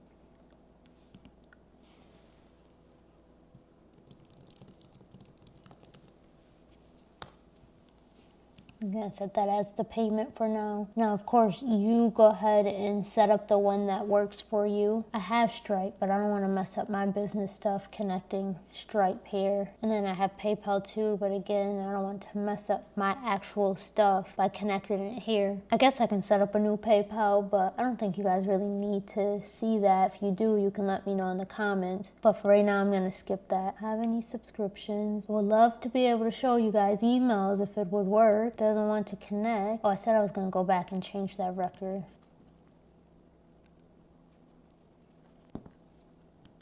I'm gonna set that as the payment for now. Now, of course, you go ahead and set up the one that works for you. I have Stripe, but I don't want to mess up my business stuff connecting Stripe here. And then I have PayPal too, but again, I don't want to mess up my actual stuff by connecting it here. I guess I can set up a new PayPal, but I don't think you guys really need to see that. If you do, you can let me know in the comments. But for right now, I'm gonna skip that. Have any subscriptions? I would love to be able to show you guys emails if it would work. Doesn't want to connect. Oh, I said I was going to go back and change that record.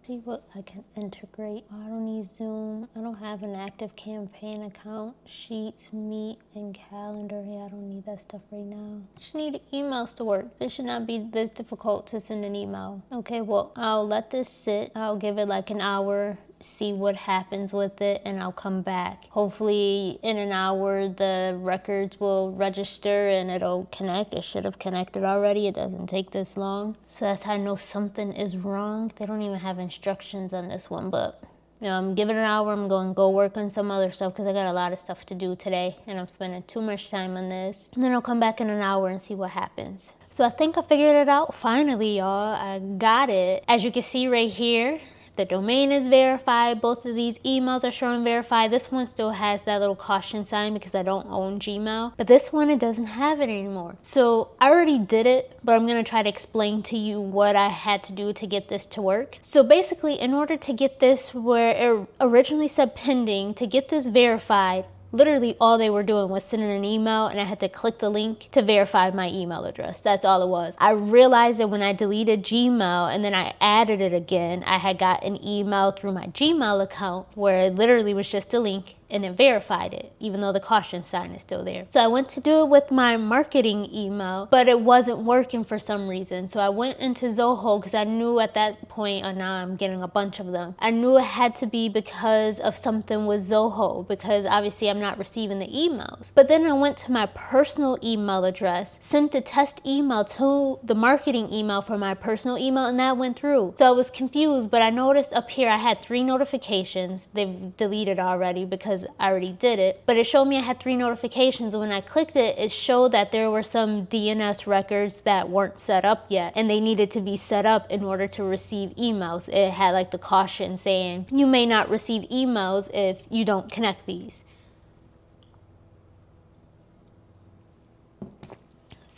See what I can integrate. Oh, I don't need Zoom. I don't have an active campaign account. Sheets, Meet, and Calendar. Yeah, I don't need that stuff right now. Just need emails to work. It should not be this difficult to send an email. Okay, well, I'll let this sit. I'll give it like an hour, see what happens with it, and I'll come back. Hopefully in an hour the records will register and it'll connect. It should have connected already. It doesn't take this long. So that's how I know something is wrong. They don't even have instructions on this one, but you know, I'm giving it an hour. I'm going to go work on some other stuff because I got a lot of stuff to do today and I'm spending too much time on this. And then I'll come back in an hour and see what happens. So I think I figured it out finally, y'all. I got it. As you can see right here, the domain is verified. Both of these emails are showing verified. This one still has that little caution sign because I don't own Gmail. But this one, it doesn't have it anymore. So I already did it, but I'm going to try to explain to you what I had to do to get this to work. So basically, in order to get this where it originally said pending, to get this verified, literally all they were doing was sending an email and I had to click the link to verify my email address. That's all it was. I realized that when I deleted Gmail and then I added it again, I had got an email through my Gmail account where it literally was just a link and it verified it, even though the caution sign is still there. So I went to do it with my marketing email, but it wasn't working for some reason. So I went into Zoho because I knew at that point, and now I'm getting a bunch of them, I knew it had to be because of something with Zoho, because obviously I'm not receiving the emails. But then I went to my personal email address, sent a test email to the marketing email for my personal email, and that went through. So I was confused, but I noticed up here I had 3 notifications. They've deleted already because I already did it, but it showed me I had 3 notifications. When I clicked it, it showed that there were some DNS records that weren't set up yet and they needed to be set up in order to receive emails. It had like the caution saying you may not receive emails if you don't connect these.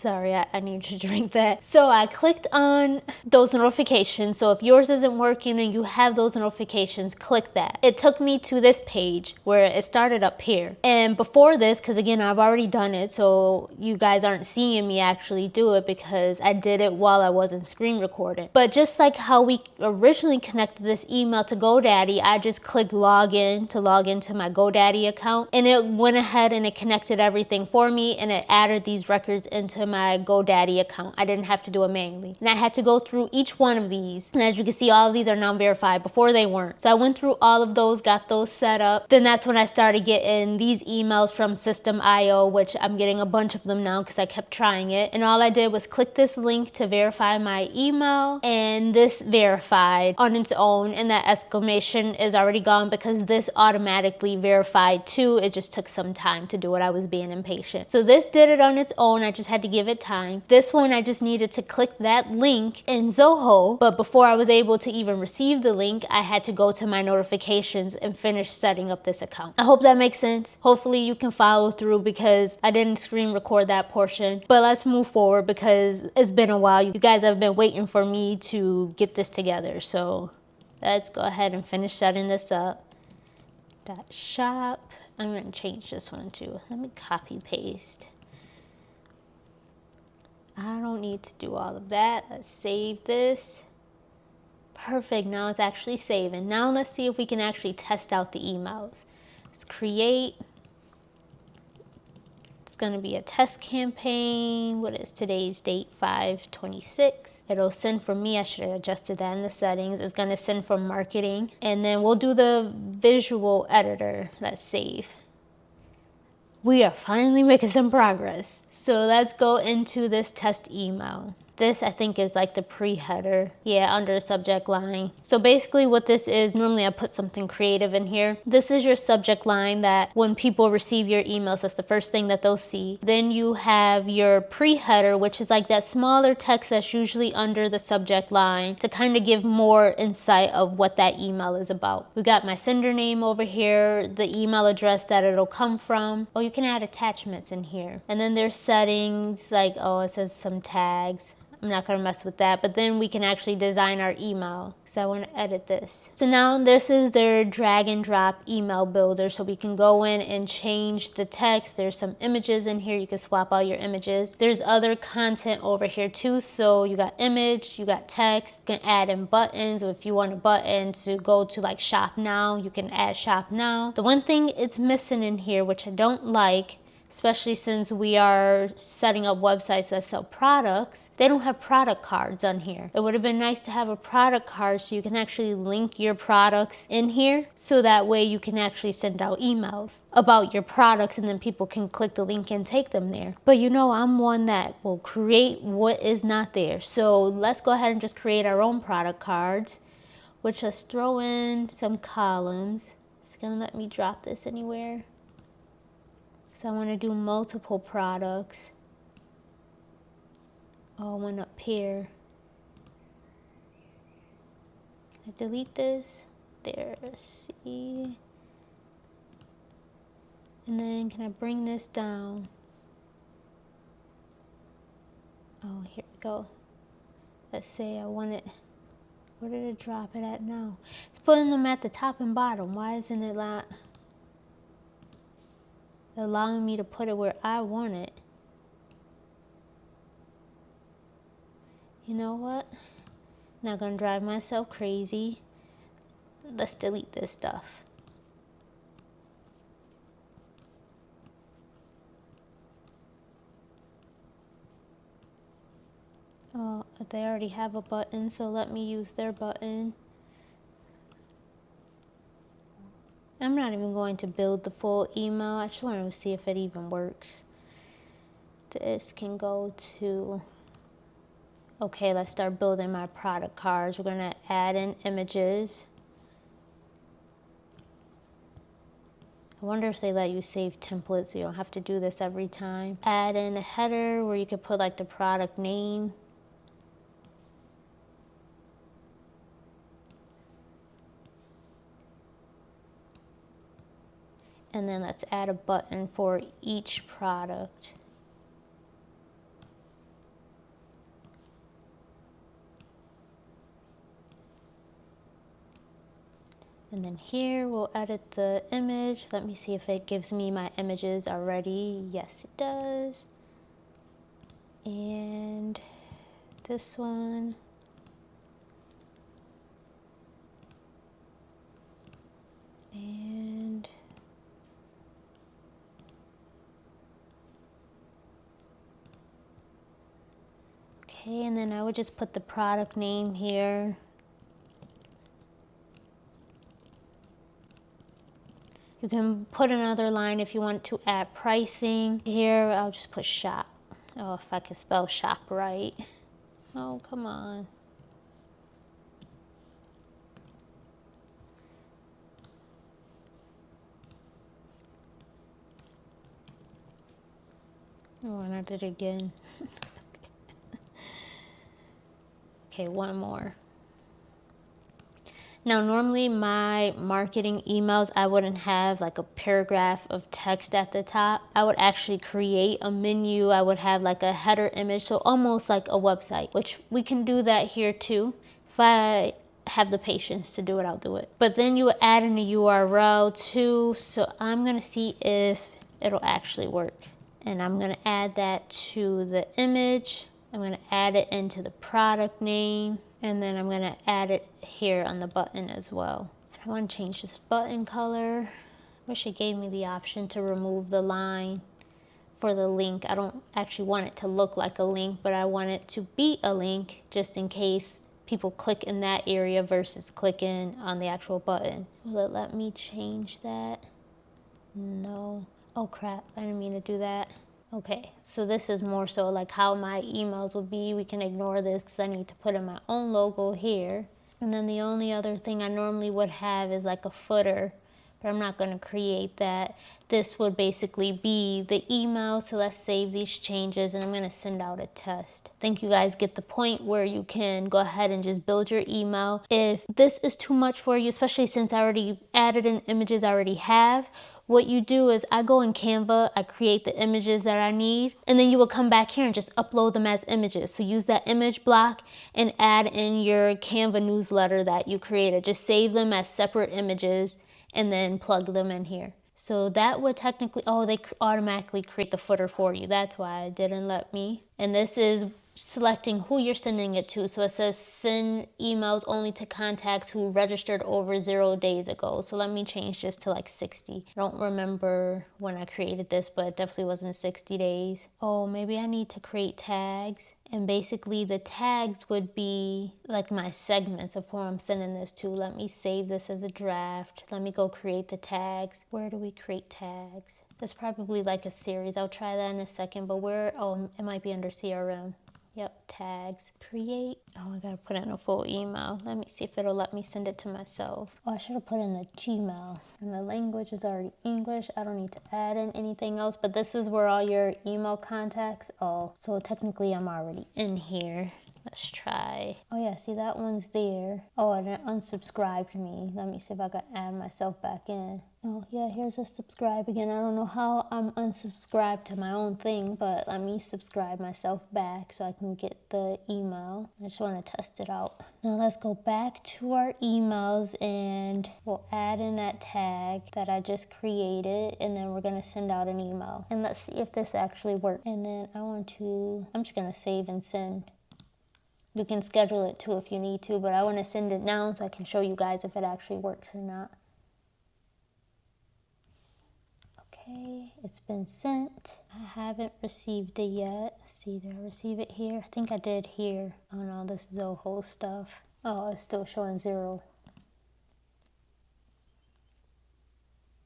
Sorry, I need to drink that. So I clicked on those notifications. So if yours isn't working and you have those notifications, click that. It took me to this page where it started up here. And before this, because again, I've already done it, so you guys aren't seeing me actually do it because I did it while I wasn't screen recording. But just like how we originally connected this email to GoDaddy, I just clicked login to log into my GoDaddy account, and it went ahead and it connected everything for me, and it added these records into my GoDaddy account. I didn't have to do it manually. And I had to go through each one of these. And as you can see, all of these are now verified. Before they weren't. So I went through all of those, got those set up. Then that's when I started getting these emails from System.io, which I'm getting a bunch of them now because I kept trying it. And all I did was click this link to verify my email, and this verified on its own, and that exclamation is already gone because this automatically verified too. It just took some time to do it. I was being impatient. So this did it on its own. I just had to give it time. This one, I just needed to click that link in Zoho, but before I was able to even receive the link, I had to go to my notifications and finish setting up this account. I hope that makes sense. Hopefully you can follow through because I didn't screen record that portion. But let's move forward because it's been a while. You guys have been waiting for me to get this together. So let's go ahead and finish setting this up. .shop. I'm going to change this one too. Let me copy paste. I don't need to do all of that. Let's save this. Perfect. Now it's actually saving. Now let's see if we can actually test out the emails. Let's create. It's going to be a test campaign. What is today's date? 5/26. It'll send from me. I should have adjusted that in the settings. It's going to send from marketing. And then we'll do the visual editor. Let's save. We are finally making some progress. So let's go into this test email. This I think is like the pre-header. Yeah, under subject line. So basically what this is, normally I put something creative in here. This is your subject line that when people receive your emails, that's the first thing that they'll see. Then you have your pre-header, which is like that smaller text that's usually under the subject line to kind of give more insight of what that email is about. We got my sender name over here, the email address that it'll come from. Oh, you can add attachments in here. And then there's settings like, oh, it says some tags. I'm not going to mess with that, but then we can actually design our email. So I want to edit this. So now this is their drag and drop email builder. So we can go in and change the text. There's some images in here. You can swap all your images. There's other content over here too. So you got image, you got text. You can add in buttons. If you want a button to go to like shop now, you can add shop now. The one thing it's missing in here, which I don't like, especially since we are setting up websites that sell products, they don't have product cards on here. It would have been nice to have a product card so you can actually link your products in here, so that way you can actually send out emails about your products and then people can click the link and take them there. But you know, I'm one that will create what is not there. So let's go ahead and just create our own product cards, which let's throw in some columns. It's gonna let me drop this anywhere. So I want to do multiple products. Oh, one up here. Can I delete this? There, see. And then can I bring this down? Oh, here we go. Let's say I want it. Where did it drop it at now? It's putting them at the top and bottom. Why isn't it not allowing me to put it where I want it? You know what? Not gonna drive myself crazy. Let's delete this stuff. Oh, they already have a button, so let me use their button. I'm not even going to build the full email. I just want to see if it even works. This can go to... Okay, let's start building my product cards. We're going to add in images. I wonder if they let you save templates so you don't have to do this every time. Add in a header where you could put like the product name. And then let's add a button for each product. And then here we'll edit the image. Let me see if it gives me my images already. Yes, it does. And this one. And okay, and then I would just put the product name here. You can put another line if you want to add pricing. Here, I'll just put shop. Oh, if I can spell shop right. Oh, come on. Oh, and I did it again. Okay, one more. Now, normally my marketing emails, I wouldn't have like a paragraph of text at the top. I would actually create a menu. I would have like a header image, so almost like a website, which we can do that here too. If I have the patience to do it, I'll do it. But then you would add in a URL too, so I'm gonna see if it'll actually work. And I'm gonna add that to the image. I'm gonna add it into the product name. And then I'm gonna add it here on the button as well. I want to change this button color. Wish it gave me the option to remove the line for the link. I don't actually want it to look like a link, but I want it to be a link just in case people click in that area versus clicking on the actual button. Will it let me change that? No. Oh crap, I didn't mean to do that. Okay, so this is more so like how my emails would be. We can ignore this because I need to put in my own logo here. And then the only other thing I normally would have is like a footer, but I'm not going to create that. This would basically be the email. So let's save these changes and I'm going to send out a test. I think you guys get the point where you can go ahead and just build your email. If this is too much for you, especially since I already added in images I already have, what you do is I go in Canva, I create the images that I need, and then you will come back here and just upload them as images. So use that image block and add in your Canva newsletter that you created. Just save them as separate images and then plug them in here. So that would technically, oh, they automatically create the footer for you. That's why it didn't let me. And this is selecting who you're sending it to. So it says send emails only to contacts who registered over 0 days ago. So let me change this to like 60. I don't remember when I created this, but it definitely wasn't 60 days. Oh, maybe I need to create tags. And basically the tags would be like my segments of who I'm sending this to. Let me save this as a draft. Let me go create the tags. Where do we create tags? That's probably like a series. I'll try that in a second, but where, oh, it might be under CRM. Yep, tags, create. Oh, I gotta put in a full email. Let me see if it'll let me send it to myself. Oh, I should have put in the Gmail. And the language is already English. I don't need to add in anything else, but this is where all your email contacts. Oh, so technically I'm already in here. Let's try. Oh yeah, see that one's there. Oh, and it unsubscribed me. Let me see if I can add myself back in. Oh yeah, here's a subscribe again. I don't know how I'm unsubscribed to my own thing, but let me subscribe myself back so I can get the email. I just want to test it out. Now let's go back to our emails and we'll add in that tag that I just created, and then we're going to send out an email. And let's see if this actually works. And then I'm just going to save and send. You can schedule it too if you need to, but I want to send it now so I can show you guys if it actually works or not. Okay, it's been sent. I haven't received it yet. See, did I receive it here? I think I did here on all this Zoho stuff. Oh, it's still showing 0.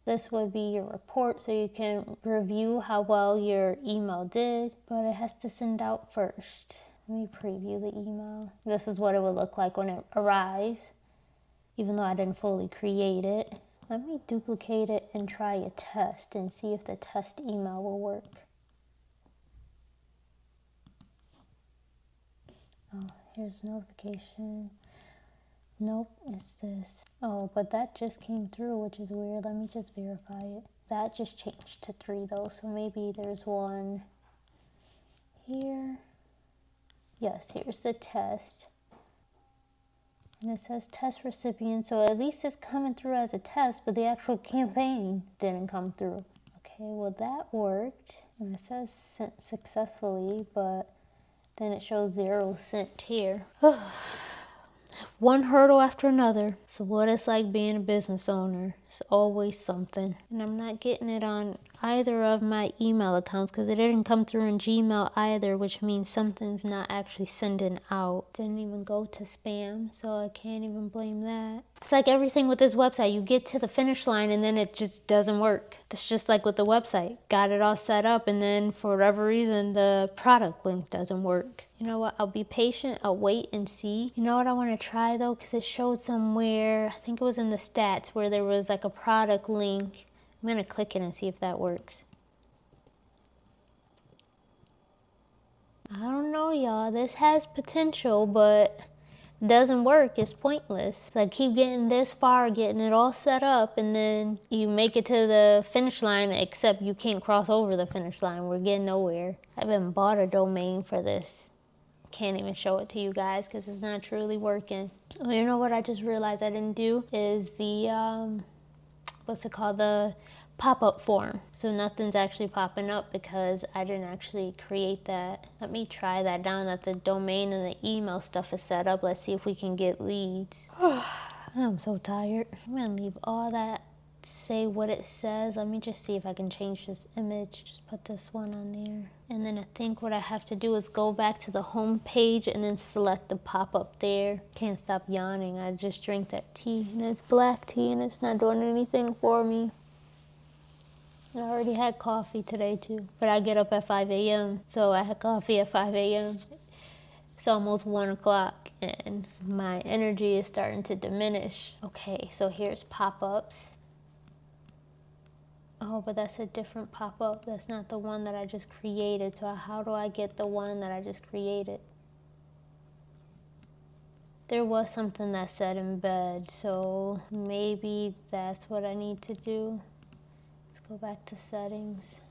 This would be your report so you can review how well your email did, but it has to send out first. Let me preview the email. This is what it would look like when it arrives, even though I didn't fully create it. Let me duplicate it and try a test and see if the test email will work. Oh, here's notification. Nope, it's this. Oh, but that just came through, which is weird. Let me just verify it. That just changed to 3 though, so maybe there's one here. Yes, here's the test. And it says test recipient, so at least it's coming through as a test, but the actual campaign didn't come through. Okay, well that worked. And it says sent successfully, but then it shows 0 sent here. One hurdle after another. So what it's like being a business owner. It's always something. And I'm not getting it on either of my email accounts because it didn't come through in Gmail either, which means something's not actually sending out. Didn't even go to spam, so I can't even blame that. It's like everything with this website. You get to the finish line and then it just doesn't work. It's just like with the website. Got it all set up and then for whatever reason the product link doesn't work. You know what, I'll be patient, I'll wait and see. You know what I want to try though, because it showed somewhere, I think it was in the stats, where there was like a product link. I'm going to click it and see if that works. I don't know, y'all. This has potential, but doesn't work. It's pointless. Like, keep getting this far, getting it all set up, and then you make it to the finish line, except you can't cross over the finish line. We're getting nowhere. I haven't bought a domain for this. Can't even show it to you guys because it's not truly working. Oh, you know what I just realized I didn't do is the what's it called, the pop-up form. So nothing's actually popping up because I didn't actually create that. Let me try that now that the domain and the email stuff is set up. Let's see if we can get leads. I'm so tired. I'm gonna leave all that, say what it says. Let me just see if I can change this image. Just put this one on there. And then I think what I have to do is go back to the home page and then select the pop-up there. Can't stop yawning. I just drank that tea and it's black tea and it's not doing anything for me. I already had coffee today too, but I get up at 5 a.m. So I had coffee at 5 a.m. It's almost 1 o'clock and my energy is starting to diminish. Okay, so here's pop-ups. Oh, but that's a different pop-up. That's not the one that I just created. So how do I get the one that I just created? There was something that said embed, so maybe that's what I need to do. Let's go back to settings.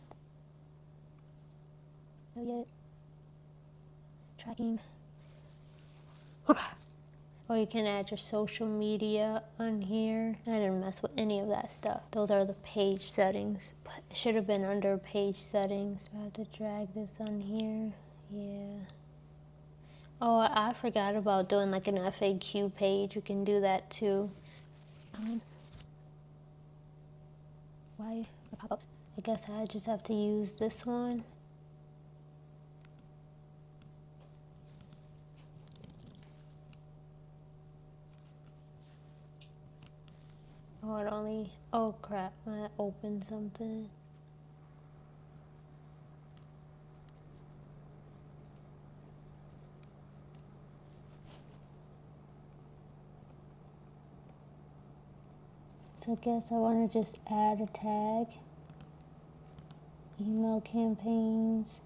Tracking. Oh, you can add your social media on here. I didn't mess with any of that stuff. Those are the page settings, but it should have been under page settings. I have to drag this on here. Yeah. Oh, I forgot about doing like an FAQ page. You can do that too. Why pop-ups? I guess I just have to use this one. Oh, it only, oh crap, I opened something. So I guess I want to just add a tag. Email campaigns.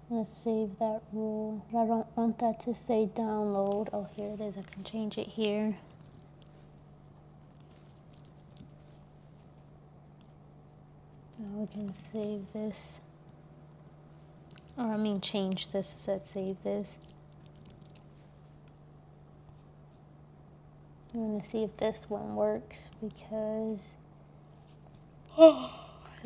Let's save that rule. But I don't want that to say download. Oh, here it is. I can change it here. Now we can save this. Or I mean change this. It said save this. I'm going to see if this one works because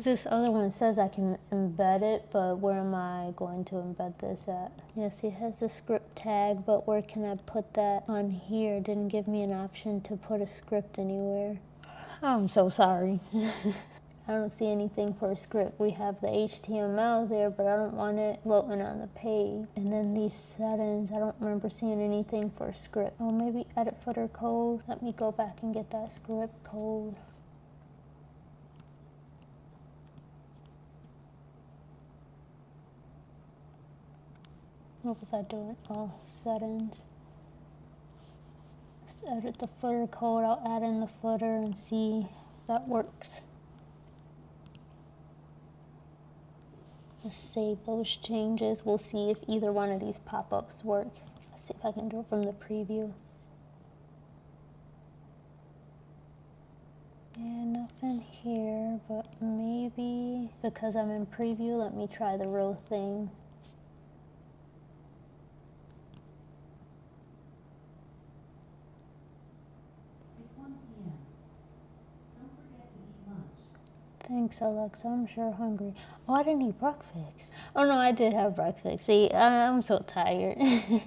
this other one says I can embed it, but where am I going to embed this at? Yes, it has a script tag, but where can I put that on here? It didn't give me an option to put a script anywhere. I'm so sorry. I don't see anything for a script. We have the HTML there, but I don't want it floating on the page. And then these settings, I don't remember seeing anything for a script. Oh, maybe edit footer code. Let me go back and get that script code. What was I doing? Oh, settings. Let's edit the footer code. I'll add in the footer and see if that works. Let's save those changes. We'll see if either one of these pop-ups work. Let's see if I can do it from the preview. Yeah, nothing here, but maybe because I'm in preview, let me try the real thing. link select, I'm sure hungry. Oh, I didn't eat breakfast. Oh no, I did have breakfast. See, I'm so tired.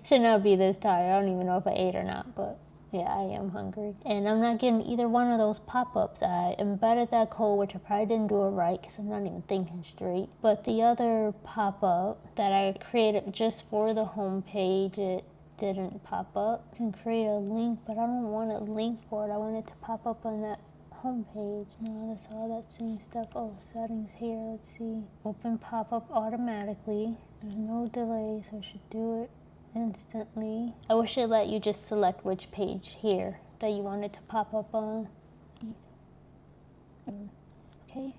Should not be this tired. I don't even know if I ate or not, but yeah, I am hungry. And I'm not getting either one of those pop-ups. I embedded that code, which I probably didn't do it right because I'm not even thinking straight. But the other pop-up that I created just for the home page, it didn't pop up. I can create a link, but I don't want a link for it. I want it to pop up on that home page. No, that's all that same stuff. Oh, settings here. Let's see. Open pop-up automatically. There's no delay, so I should do it instantly. I wish it let you just select which page here that you want it to pop up on. Okay.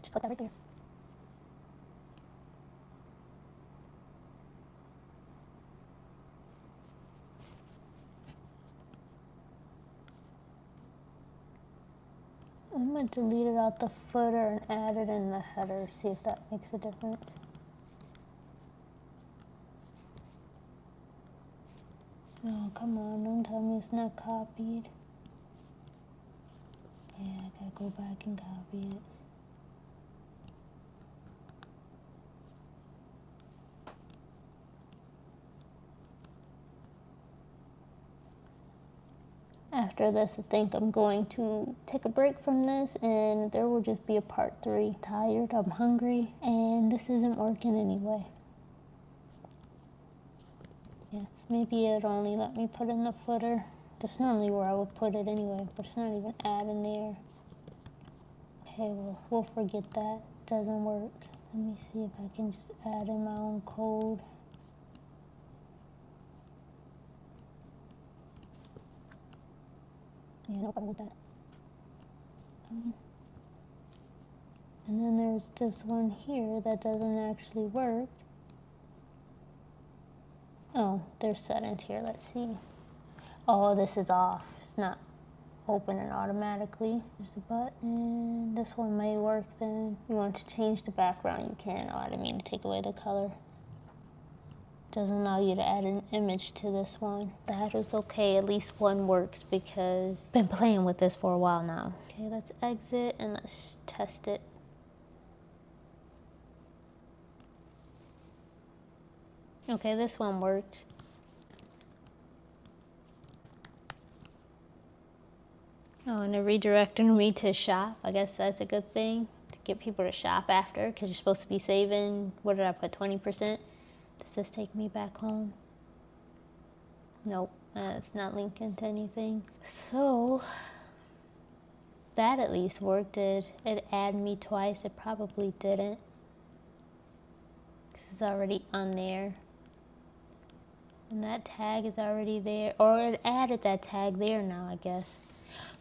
Just put that right there. I'm going to delete it out the footer and add it in the header, see if that makes a difference. Oh, come on, don't tell me it's not copied. Yeah, I gotta go back and copy it. After this, I think I'm going to take a break from this and there will just be a part 3. Tired, I'm hungry, and this isn't working anyway. Yeah, maybe it'll only let me put in the footer. That's normally where I would put it anyway, but it's not even adding there. Okay, well, we'll forget that. Doesn't work. Let me see if I can just add in my own code. Yeah, no problem with that. And then there's this one here that doesn't actually work. Oh, there's settings here. Let's see. Oh, this is off. It's not opening automatically. There's the button. This one may work then. You want to change the background, you can. Oh, I didn't mean to take away the color. Doesn't allow you to add an image to this one. That is okay, at least one works because I've been playing with this for a while now. Okay, let's exit and let's test it. Okay, this one worked. Oh, and they're redirecting me to shop. I guess that's a good thing to get people to shop after because you're supposed to be saving, what did I put, 20%? Does this take me back home? Nope, it's not linking to anything. So, that at least worked. Did it add me twice? It probably didn't. Because it's already on there. And that tag is already there. Or it added that tag there now, I guess.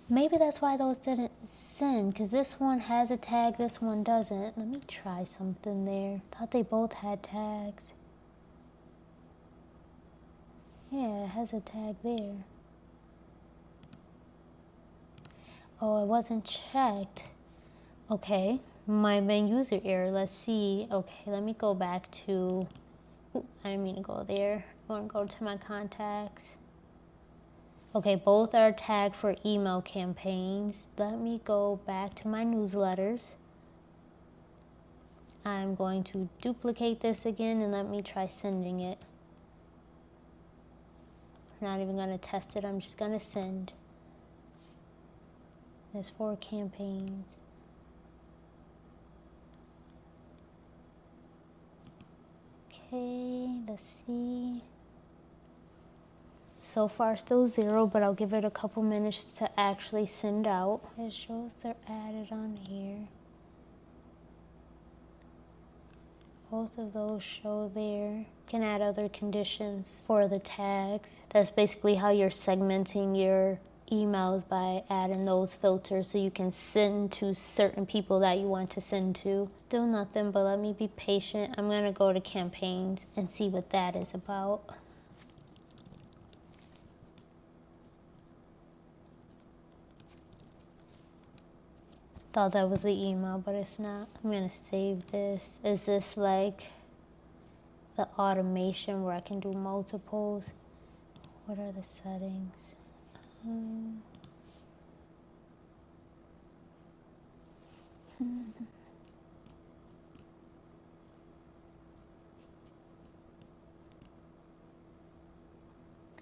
Maybe that's why those didn't send. Because this one has a tag, this one doesn't. Let me try something there. Thought they both had tags. Yeah, it has a tag there. Oh, it wasn't checked. Okay, my main user error. Let's see. Okay, let me go back to, ooh, I didn't mean to go there. I want to go to my contacts. Okay, both are tagged for email campaigns. Let me go back to my newsletters. I'm going to duplicate this again and let me try sending it. I'm not even going to test it. I'm just going to send. There's 4 campaigns. Okay, let's see. So far still 0, but I'll give it a couple minutes to actually send out. It shows they're added on here. Both of those show there. You can add other conditions for the tags. That's basically how you're segmenting your emails, by adding those filters so you can send to certain people that you want to send to. Still nothing, but let me be patient. I'm gonna go to campaigns and see what that is about. Thought that was the email, but it's not. I'm gonna save this. Is this like the automation where I can do multiples. What are the settings?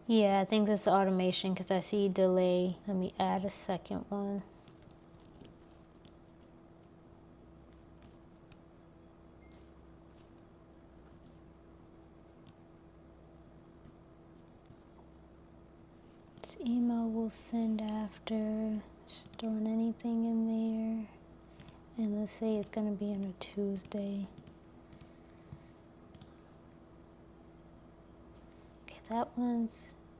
Yeah, I think this is automation because I see delay. Let me add a second one. This email will send after. Just throwing anything in there. And let's say it's going to be on a Tuesday. Okay, that one's...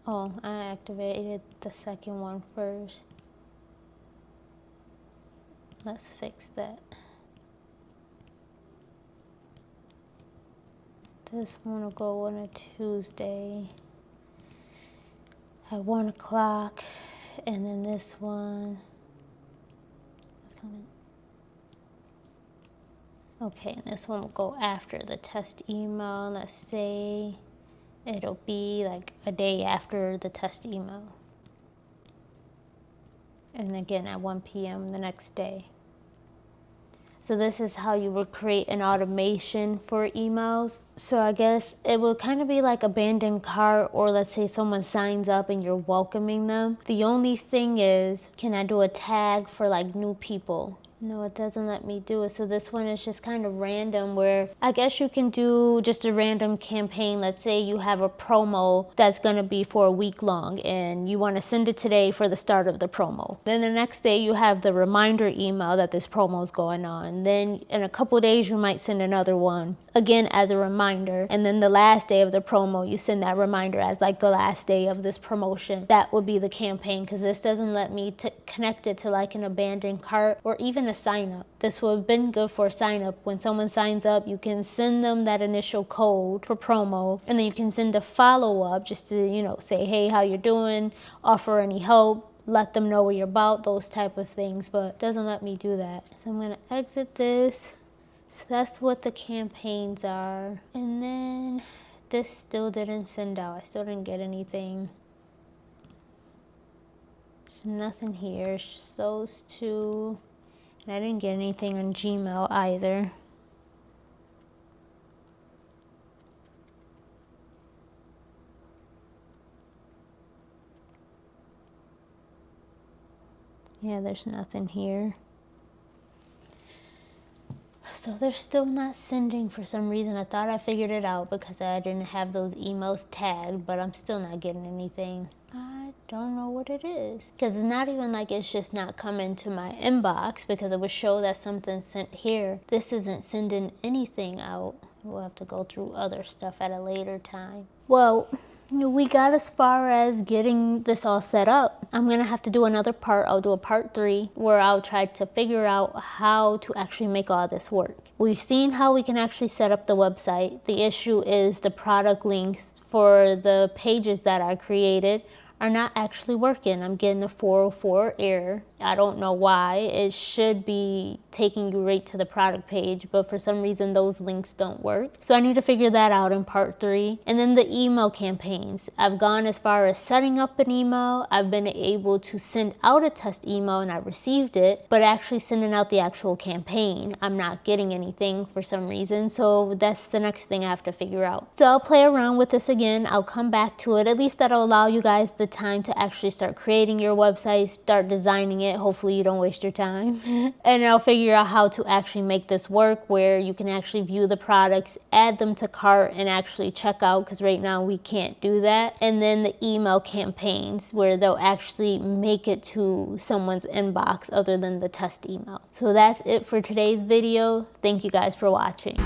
Oh, I activated the second one first. Let's fix that. This one will go on a Tuesday at 1 o'clock. And then this one is coming. Okay, and this one will go after the test email. Let's say it'll be like a day after the test email. And again at 1 p.m. the next day. So this is how you would create an automation for emails. So I guess it will kind of be like abandoned cart, or let's say someone signs up and you're welcoming them. The only thing is, can I do a tag for like new people? No, it doesn't let me do it. So this one is just kind of random, where I guess you can do just a random campaign. Let's say you have a promo that's going to be for a week long and you want to send it today for the start of the promo. Then the next day you have the reminder email that this promo is going on. Then in a couple of days you might send another one again as a reminder. And then the last day of the promo you send that reminder as like the last day of this promotion. That would be the campaign, because this doesn't let me connect it to like an abandoned cart or even a sign up. This would have been good for a sign up. When someone signs up, you can send them that initial code for promo, and then you can send a follow up just to, you know, say, hey, how you doing? Offer any help, let them know what you're about, those type of things. But it doesn't let me do that. So I'm going to exit this. So that's what the campaigns are. And then this still didn't send out. I still didn't get anything. There's nothing here. It's just those two. And I didn't get anything on Gmail either. Yeah, there's nothing here. So they're still not sending for some reason. I thought I figured it out because I didn't have those emails tagged, but I'm still not getting anything. I don't know what it is. Because it's not even like it's just not coming to my inbox, because it would show that something's sent here. This isn't sending anything out. We'll have to go through other stuff at a later time. Well, we got as far as getting this all set up. I'm gonna have to do another part. I'll do a part 3 where I'll try to figure out how to actually make all this work. We've seen how we can actually set up the website. The issue is the product links for the pages that I created are not actually working. I'm getting a 404 error. I don't know why. It should be taking you right to the product page, but for some reason those links don't work. So I need to figure that out in part 3. And then the email campaigns. I've gone as far as setting up an email. I've been able to send out a test email and I received it, but actually sending out the actual campaign, I'm not getting anything for some reason. So that's the next thing I have to figure out. So I'll play around with this again. I'll come back to it. At least that'll allow you guys the time to actually start creating your website, start designing it. Hopefully you don't waste your time. And I'll figure out how to actually make this work where you can actually view the products, add them to cart, and actually check out, because right now we can't do that. And then the email campaigns where they'll actually make it to someone's inbox other than the test email. So that's it for today's video. Thank you guys for watching.